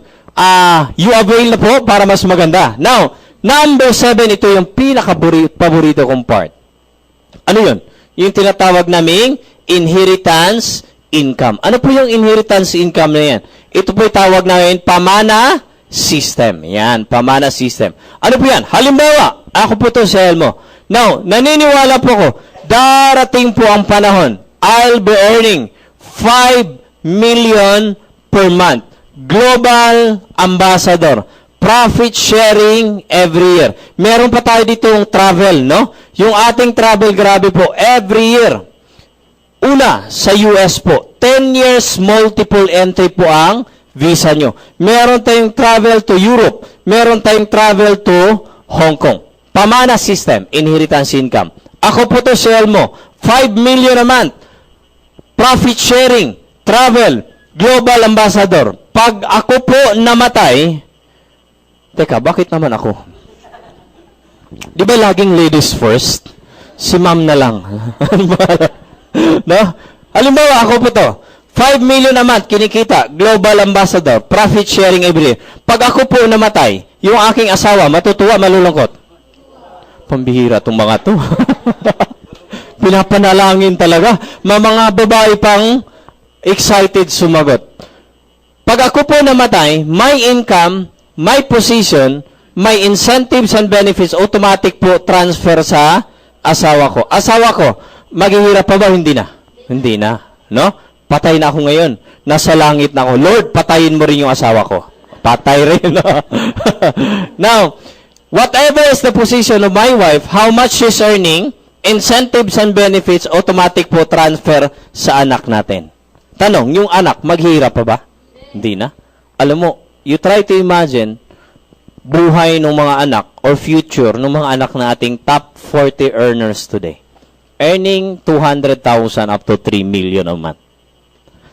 You avail na po para mas maganda. Now, number 7, ito yung pinaka-paborito kong part. Ano yun? Yung tinatawag naming inheritance income. Ano po yung inheritance income na yan? Ito po yung tawag namin pamana system. Yan, pamana system. Ano po yan? Halimbawa, ako po to si Elmo. Now, naniniwala po ko, darating po ang panahon, I'll be earning 5 million per month. Global ambassador. Profit sharing every year. Meron pa tayo ditong travel, no? Yung ating travel, grabe po, every year. Una, sa US po, 10 years multiple entry po ang visa nyo. Meron tayong travel to Europe. Meron tayong travel to Hong Kong. Pamana system, inheritance income. Ako po to, si Elmo, 5 million a month. Profit sharing, travel, global ambassador. Pag ako po namatay, teka, bakit naman ako? Di ba laging ladies first? Si ma'am na lang. No? Halimbawa, ako po to. 5 million a month, kinikita, global ambassador, profit sharing every year. Pag ako po namatay, yung aking asawa, matutuwa, malulungkot. Pambihira itong mga to. Pinapanalangin talaga. Mga babae pang excited sumagot. Pag ako po namatay, my income, my position, my incentives and benefits, automatic po transfer sa asawa ko. Asawa ko, maghihirap pa ba? Hindi na. Hindi na. No? Patay na ako ngayon. Nasa langit na ako. Lord, patayin mo rin yung asawa ko. Patay rin. No? Now, whatever is the position of my wife, how much she's earning, incentives and benefits, automatic po transfer sa anak natin. Tanong, yung anak, maghihirap pa ba? Hindi na. Alam mo, you try to imagine buhay ng mga anak or future ng mga anak na ating top 40 earners today. Earning 200,000 up to 3 million a month.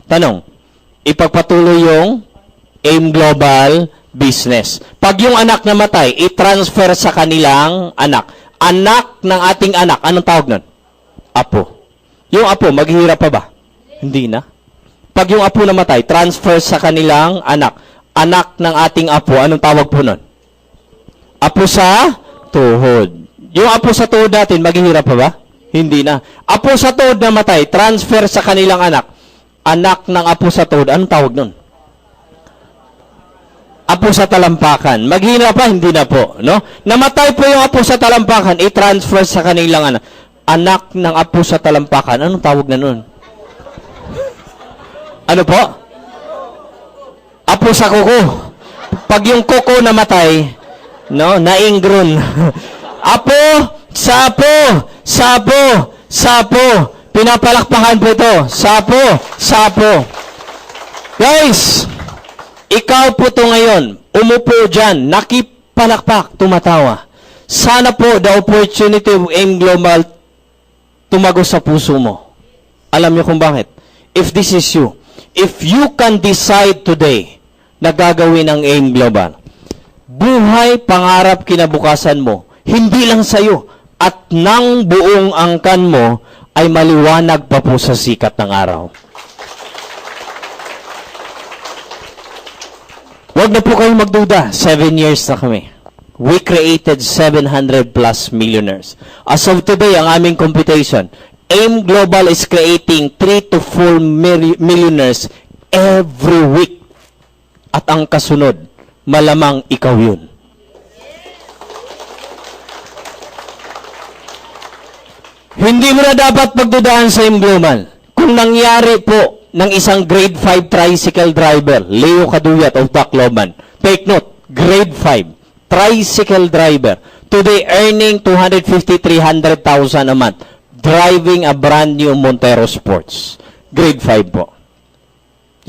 Tanong, ipagpatuloy yung AIM Global business. Pag yung anak namatay, i-transfer sa kanilang anak. Anak ng ating anak. Anong tawag nun? Apo. Yung apo, maghihirap pa ba? Hindi na. Pag yung apo namatay, transfer sa kanilang anak. Anak ng ating apo, anong tawag po nun? Apo sa tuhod. Yung apo sa tuhod natin, maghihirap pa ba? Hindi na. Apo sa tuhod namatay, transfer sa kanilang anak. Anak ng apo sa tuhod, anong tawag nun? apo sa talampakan. Maghina pa, hindi na po. No? Namatay po yung apo sa talampakan, i-transfer sa kanilang anak ng apo sa talampakan. Anong tawag na nun? Ano po? Apo sa kuko. Pag yung kuko namatay, no, naingron. Apo, sapo, sapo, sapo. Pinapalakpakan po ito. Sapo, sapo. Guys, ikaw po to ngayon, umupo dyan, nakipalakpak, tumatawa. Sana po the opportunity of AIM Global tumagos sa puso mo. Alam niyo kung bakit? If this is you, if you can decide today na gagawin ang AIM Global, buhay, pangarap, kinabukasan mo, hindi lang sa'yo, at ng buong angkan mo, ay maliwanag pa po sa sikat ng araw. Huwag na po kayong magduda. 7 years na kami. We created 700 plus millionaires. As of today, ang aming computation, AIM Global is creating 3 to 4 millionaires every week. At ang kasunod, malamang ikaw yun. Hindi mo na dapat pagdudahan sa AIM Global. Kung nangyari po ng isang grade 5 tricycle driver, Leo Caduyat of Tacloban. Take note, grade 5, tricycle driver. Today earning 250,000-300,000 a month. Driving a brand new Montero Sports. Grade 5 po.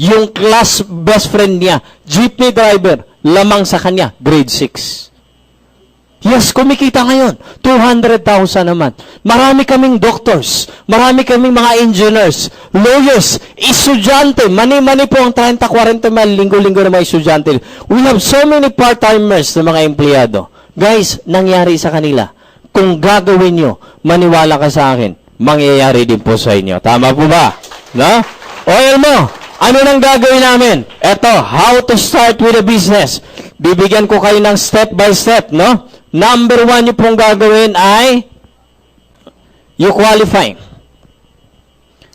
Yung class best friend niya, jeepney driver, lamang sa kanya, grade 6. Yes, kumikita ngayon. 200,000 naman. Marami kaming doctors. Marami kaming mga engineers, lawyers, estudyante. Mani-mani po ang 30-40 man, linggo-linggo na mga estudyante. We have so many part-timers na mga empleyado. Guys, nangyari sa kanila. Kung gagawin nyo, maniwala ka sa akin, mangyayari din po sa inyo. Tama po ba? No? O, mo, ano nang gagawin namin? Eto, how to start with a business. Bibigyan ko kayo ng step by step, no? Number 1 nyo pong gagawin ay you qualify.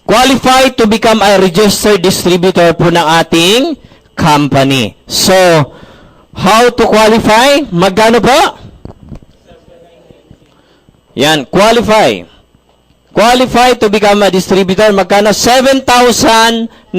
Qualify to become a registered distributor po ng ating company. So, how to qualify? Magkano po? Yan, qualify. Qualify to become a distributor, magkano? 7,980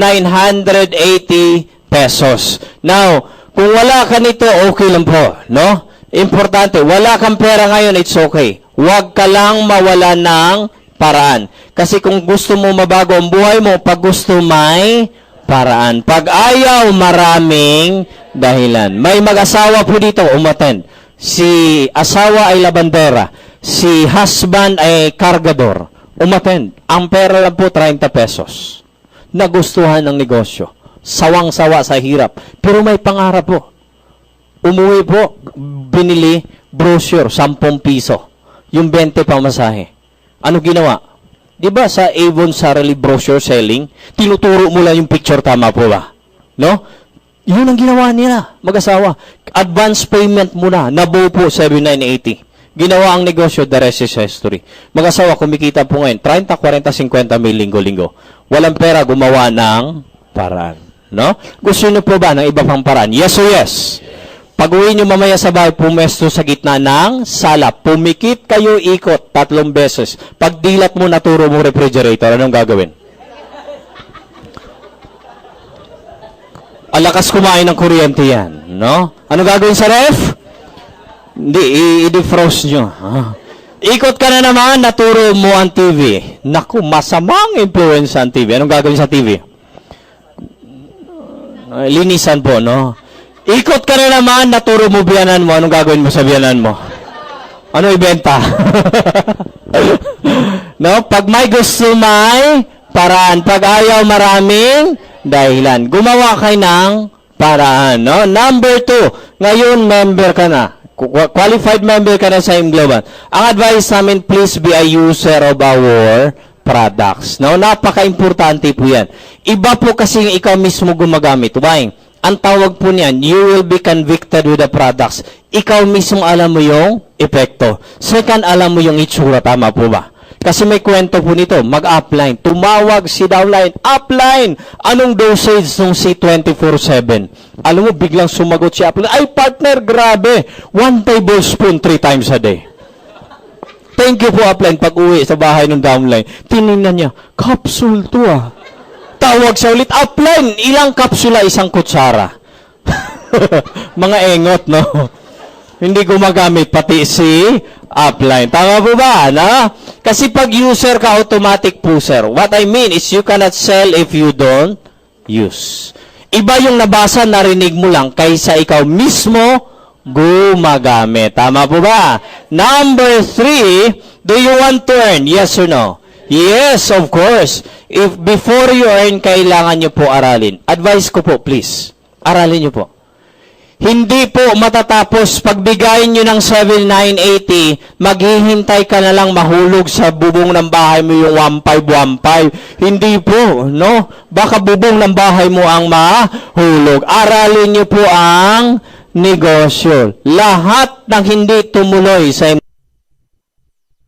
pesos. Now, kung wala ka nito, okay lang po, no? Importante, wala kang pera ngayon, it's okay. Huwag ka lang mawala ng paraan. Kasi kung gusto mo mabago ang buhay mo, pag gusto may paraan. Pag ayaw, maraming dahilan. May mag-asawa po dito, umattend. Si asawa ay labandera. Si husband ay kargador. Umattend. Ang pera lang po, 30 pesos. Nagustuhan ng negosyo. Sawang-sawa sa hirap. Pero may pangarap po. Umuwi po, binili brochure, 10 piso. Yung 20 pamasahe. Ano ginawa? Di ba sa Avon Sarili brochure selling, tinuturo mo lang yung picture, tama po ba? No? Yun ang ginawa nila, mag-asawa. Advance payment muna, nabuo po 7,980. Ginawa ang negosyo, the rest is history. Mag-asawa, kumikita po ngayon, 30, 40, 50 mil linggo-linggo. Walang pera, gumawa ng paraan. No? Gusto nyo po ba ng iba pang paraan? Yes o yes? Pag-uwi nyo mamaya sa bahay, pumesto sa gitna ng sala. Pumikit kayo, ikot 3 beses. Pag dilat mo, naturo mo refrigerator, anong gagawin? Alakas kumain ng kuryente yan. No? Anong gagawin sa ref? Hindi, i-defrost nyo. Ikot ka na naman, naturo mo ang TV. Naku, masamang influence ang TV. Anong gagawin sa TV? Linisan po, no? Ikot ka na naman, naturo mo biyanan mo. Anong gagawin mo sa biyanan mo? Ano ibenta? No? Pag may gusto, may paraan. Pag ayaw, maraming dahilan. Gumawa kayo ng paraan. No? Number 2, ngayon member ka na. Qualified member ka na sa AIM Global. Ang advice namin, please be a user of our products. No? Napaka-importante po yan. Iba po kasi yung ikaw mismo gumagamit. Why? Ang tawag po niyan, you will be convicted with the products. Ikaw mismo alam mo yung epekto. Second, alam mo yung itsura. Tama po ba? Kasi may kwento po nito, mag-upline. Tumawag si downline, upline! Anong dosage ng C24/7? Alam mo, biglang sumagot si upline, ay partner, grabe! 1 tablespoon 3 times a day. Thank you po, upline. Pag uwi sa bahay ng downline, tinignan niya, capsule to ah. Tawag siya ulit, upline, ilang kapsula, isang kutsara. Mga engot, no? Hindi gumagamit pati si upline. Tama po ba, no? Kasi pag user ka, automatic po, sir. What I mean is you cannot sell if you don't use. Iba yung nabasa, narinig mo lang, kaysa ikaw mismo gumagamit. Tama po ba? Number 3, do you want to earn? Yes or no? Yes, of course. If before you earn, kailangan nyo po aralin. Advice ko po, please. Aralin nyo po. Hindi po matatapos pagbigayin nyo ng 7,980, maghihintay ka na lang mahulog sa bubong ng bahay mo yung 1,515. Hindi po, no? Baka bubong ng bahay mo ang mahulog. Aralin nyo po ang negosyo. Lahat ng hindi tumuloy sa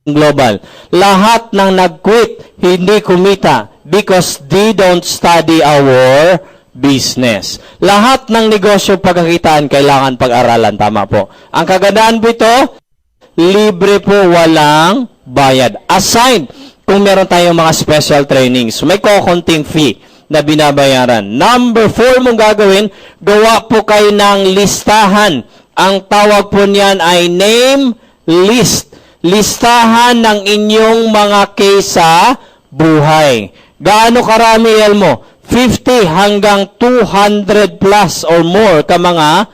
global, lahat ng nag-quit, hindi kumita because they don't study our business. Lahat ng negosyo pagkakitaan, kailangan pag-aralan. Tama po. Ang kagandahan po ito, libre po, walang bayad. Aside, kung meron tayong mga special trainings, may kukunting fee na binabayaran. Number 4 mong gagawin, gawa po kayo ng listahan. Ang tawag po niyan ay name list. Listahan ng inyong mga case sa buhay. Gaano karami, Elmo? 50 hanggang 200 plus or more ka mga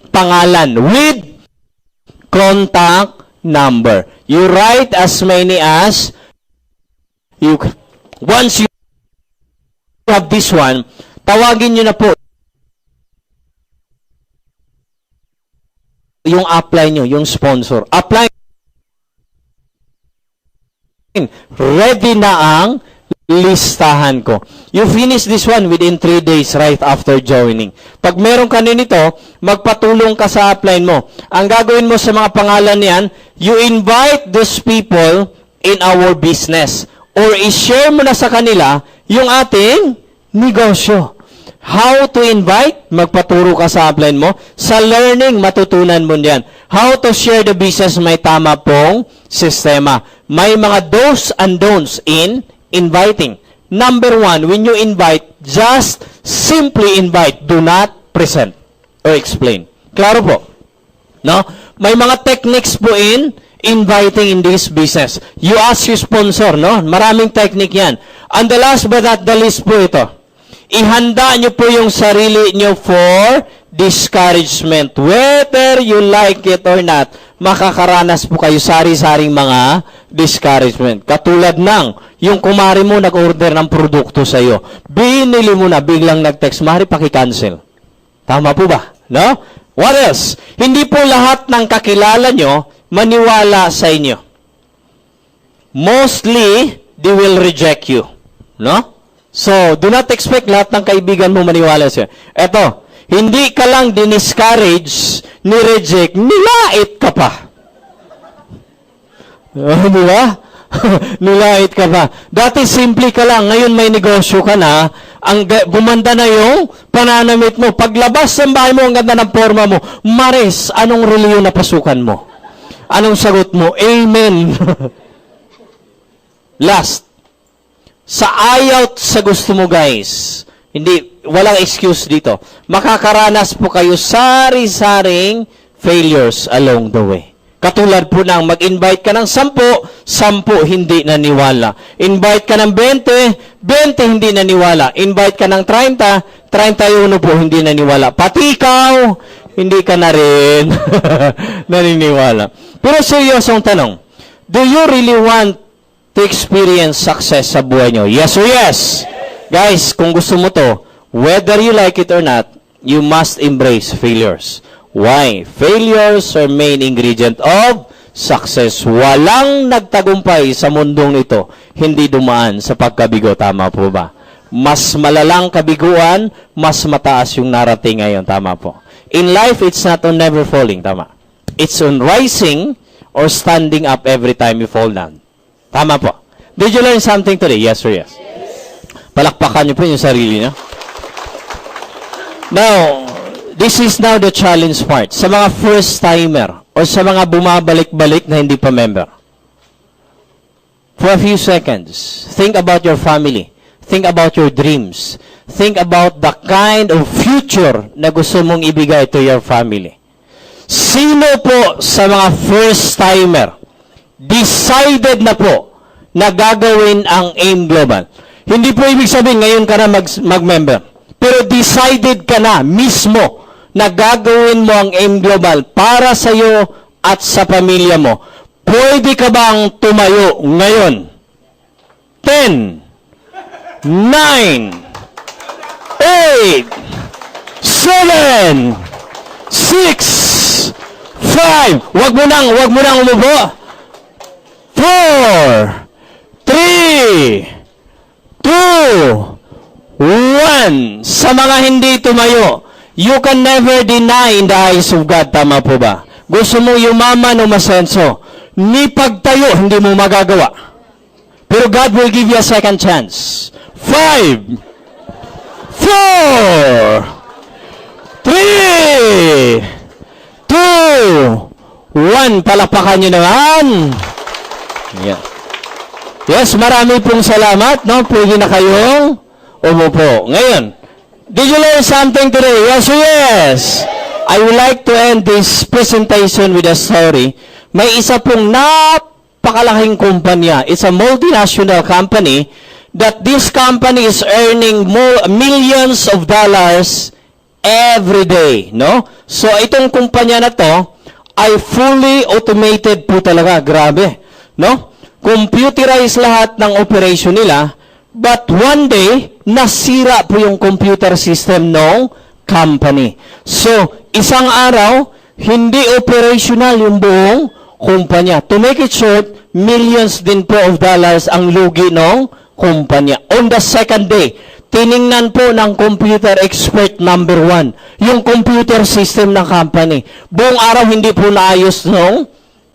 pangalan with contact number. You write as many as you. Once you have this one, tawagin nyo na po yung apply nyo, yung sponsor. Apply. Ready na ang listahan ko. You finish this one within 3 days right after joining. Pag meron ka nito, magpatulong ka sa upline mo. Ang gagawin mo sa mga pangalan niyan, you invite those people in our business or i-share mo na sa kanila yung ating negosyo. How to invite? Magpaturo ka sa upline mo. Sa learning, matutunan mo yan. How to share the business, may tama pong sistema. May mga do's and don'ts in inviting. Number 1, when you invite, just simply invite. Do not present or explain. Klaro po? No? May mga techniques po in inviting in this business. You ask your sponsor, no? Maraming technique yan. And the last but not the least po ito. Ihanda nyo po yung sarili nyo for discouragement. Whether you like it or not, makakaranas po kayo sari-saring mga discouragement. Katulad ng, yung kumari mo nag-order ng produkto sa iyo. Binili mo na, biglang nag-text, Mari, paki-cancel. Tama po ba? No? What else? Hindi po lahat ng kakilala nyo maniwala sa inyo. Mostly, they will reject you. No? So, do not expect lahat ng kaibigan mo maniwala sa'yo. Eto, hindi ka lang diniscourage, ni-reject, nilait ka pa. Di ba? Nilait ka pa. Dati simple ka lang, ngayon may negosyo ka na, gumanda na yung pananamit mo. Paglabas ng bahay mo, ang ganda ng forma mo. Maris, anong reliyon na pasukan mo? Anong sagot mo? Amen. Last. Sa ayaw sa gusto mo, guys, walang excuse dito. Makakaranas po kayo sari-saring failures along the way. Katulad po ng mag-invite ka ng 10 hindi naniwala. Invite ka ng 20 hindi naniwala. Invite ka ng 30 31 po hindi naniwala. Pati ikaw, hindi ka na rin naniniwala. Pero seryosong tanong, do you really want to experience success sa buhay nyo? Yes or yes? Guys, kung gusto mo to, whether you like it or not, you must embrace failures. Why? Failures are main ingredient of success. Walang nagtagumpay sa mundong ito, hindi dumaan sa pagkabigo. Tama po ba? Mas malalang kabiguan, mas mataas yung narating ngayon. Tama po. In life, it's not on never falling. Tama. It's on rising or standing up every time you fall down. Tama po. Did you learn something today? Yes or yes? Palakpakan niyo po yung sarili niyo. Now, this is now the challenge part. Sa mga first-timer o sa mga bumabalik-balik na hindi pa member. For a few seconds, think about your family. Think about your dreams. Think about the kind of future na gusto mong ibigay to your family. Sino po sa mga first-timer decided na po na gagawin ang AIM Global? Hindi po ibig sabihin ngayon ka na mag-member. Pero decided ka na mismo na gagawin mo ang AIM Global para sa iyo at sa pamilya mo. Pwede ka bang tumayo ngayon? 10, 9, 8, 7, 6, 5. Wag mo nang umupo. 4, 3, 2, 1. Sa mga hindi tumayo, you can never deny in the eyes of God. Tama po ba? Gusto mo yumaman o masenso. Ni pagtayo, hindi mo magagawa. Pero God will give you a second chance. 5, 4, 3, 2, 1. Palakpakan nyo naman. Yeah. Yes, marami pong salamat. No? Pwede na kayong umupo. Ngayon, did you learn something today? Yes or yes? I would like to end this presentation with a story. May isa pong napakalaking kumpanya. It's a multinational company that this company is earning millions of dollars every day. No? So, itong kumpanya na to ay fully automated po talaga. Grabe. No? Computerize lahat ng operation nila. But one day, nasira po yung computer system ng company. So, isang araw, hindi operational yung buong kumpanya. To make it short, millions din po of dollars ang lugi ng kumpanya. On the second day, tiningnan po ng computer expert number 1, yung computer system ng company. Buong araw, hindi po naayos nung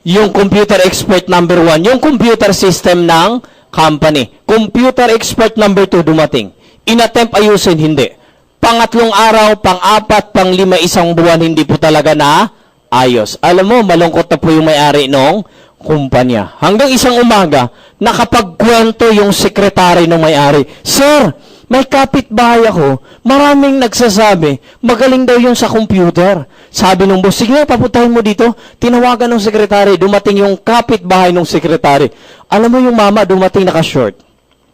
yung computer expert number 1, yung computer system ng company. Computer expert number 2 dumating. Inattempt ayusin, hindi. Pangatlong araw, pang-apat, pang-lima, isang buwan, hindi po talaga na ayos. Alam mo, malungkot na po yung may-ari ng kumpanya. Hanggang isang umaga, nakapagkwento yung sekretary ng may-ari. Sir, may kapitbahay ako, maraming nagsasabi, magaling daw yun sa computer. Sabi nung boss, sige nga, papuntahin mo dito. Tinawagan ng sekretary, dumating yung kapitbahay ng sekretary. Alam mo yung mama, dumating naka-short,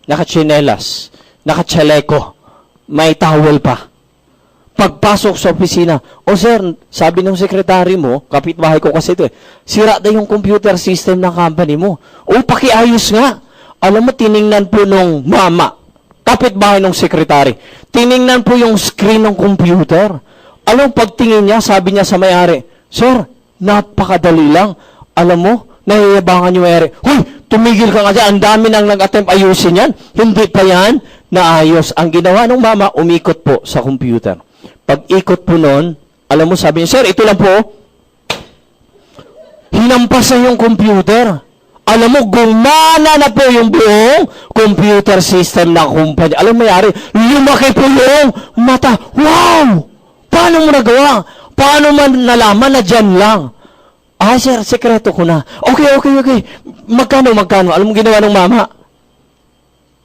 naka-chinelas, naka-chaleko, may towel pa. Pagpasok sa opisina, o sir, sabi ng sekretary mo, kapitbahay ko kasi ito sira daw yung computer system ng company mo. O, pakiayos nga. Alam mo, tiningnan po nung mama, kapitbahay ng sekretary. Tiningnan po yung screen ng computer. Alam, pagtingin niya, sabi niya sa may-ari, Sir, napakadali lang. Alam mo, nahiyabangan yung may-ari. Hoy, tumigil ka nga dyan. Ang dami nang nag-attempt ayusin yan. Hindi pa yan naayos. Ang ginawa ng mama, umikot po sa computer. Pag-ikot po nun, alam mo, sabi niya, Sir, ito lang po. Hinampasan yung computer. Alam mo, gumana na po yung buong computer system ng kumpanya. Alam mo, mayari, lumaki po yung mata. Wow! Paano mo nagawa? Paano man nalaman na dyan lang? Ah, sir, sekreto ko na. Okay. Magkano? Alam mo ginawa ng mama?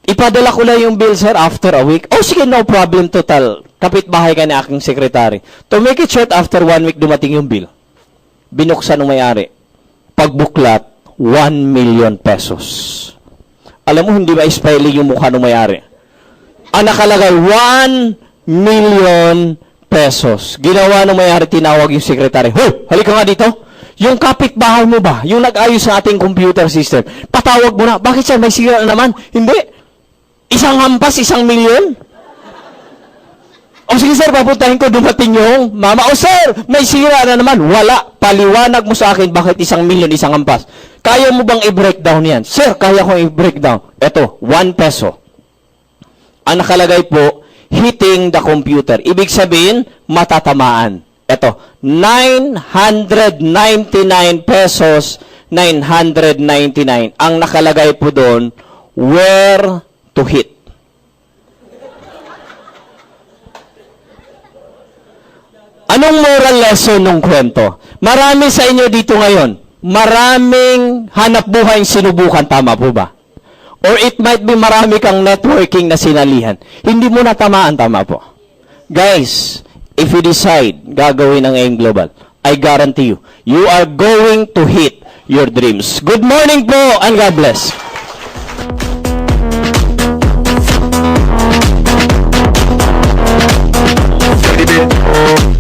Ipadala ko na yung bill, sir, after a week. Oh, sige, no problem, total. Kapitbahay ka ni aking sekretary. To make it short, after 1 week, dumating yung bill. Binuksan ng may-ari. Pagbuklat, 1 million pesos. Alam mo, hindi ba spelling yung mukha ng may-ari? Ang nakalagay, 1 million pesos. Ginawa ng may-ari, tinawag yung sekretary. Hoy, halika nga dito. Yung kapitbahay mo ba? Yung nag-ayos sa ating computer system. Patawag mo na. Bakit siya? May sira na naman. Hindi. Isang hampas, 1 million? O sige sir, papuntahin ko, dumating yung mama. O sir, may sira na naman. Wala. Paliwanag mo sa akin bakit 1 million, isang hampas. Kaya mo bang i-breakdown yan? Sir, kaya ko i-breakdown. Ito, 1 peso. Ang nakalagay po, hitting the computer. Ibig sabihin, matatamaan. Ito, 999 pesos 999. Ang nakalagay po doon, where to hit. Anong moral lesson ng kwento? Marami sa inyo dito ngayon, maraming hanap buhay ang sinubukan, tama po ba? Or it might be marami kang networking na sinalihan. Hindi mo natamaan, tama po. Guys, if you decide gagawin ang AIM Global, I guarantee you, you are going to hit your dreams. Good morning po and God bless. Pwede din.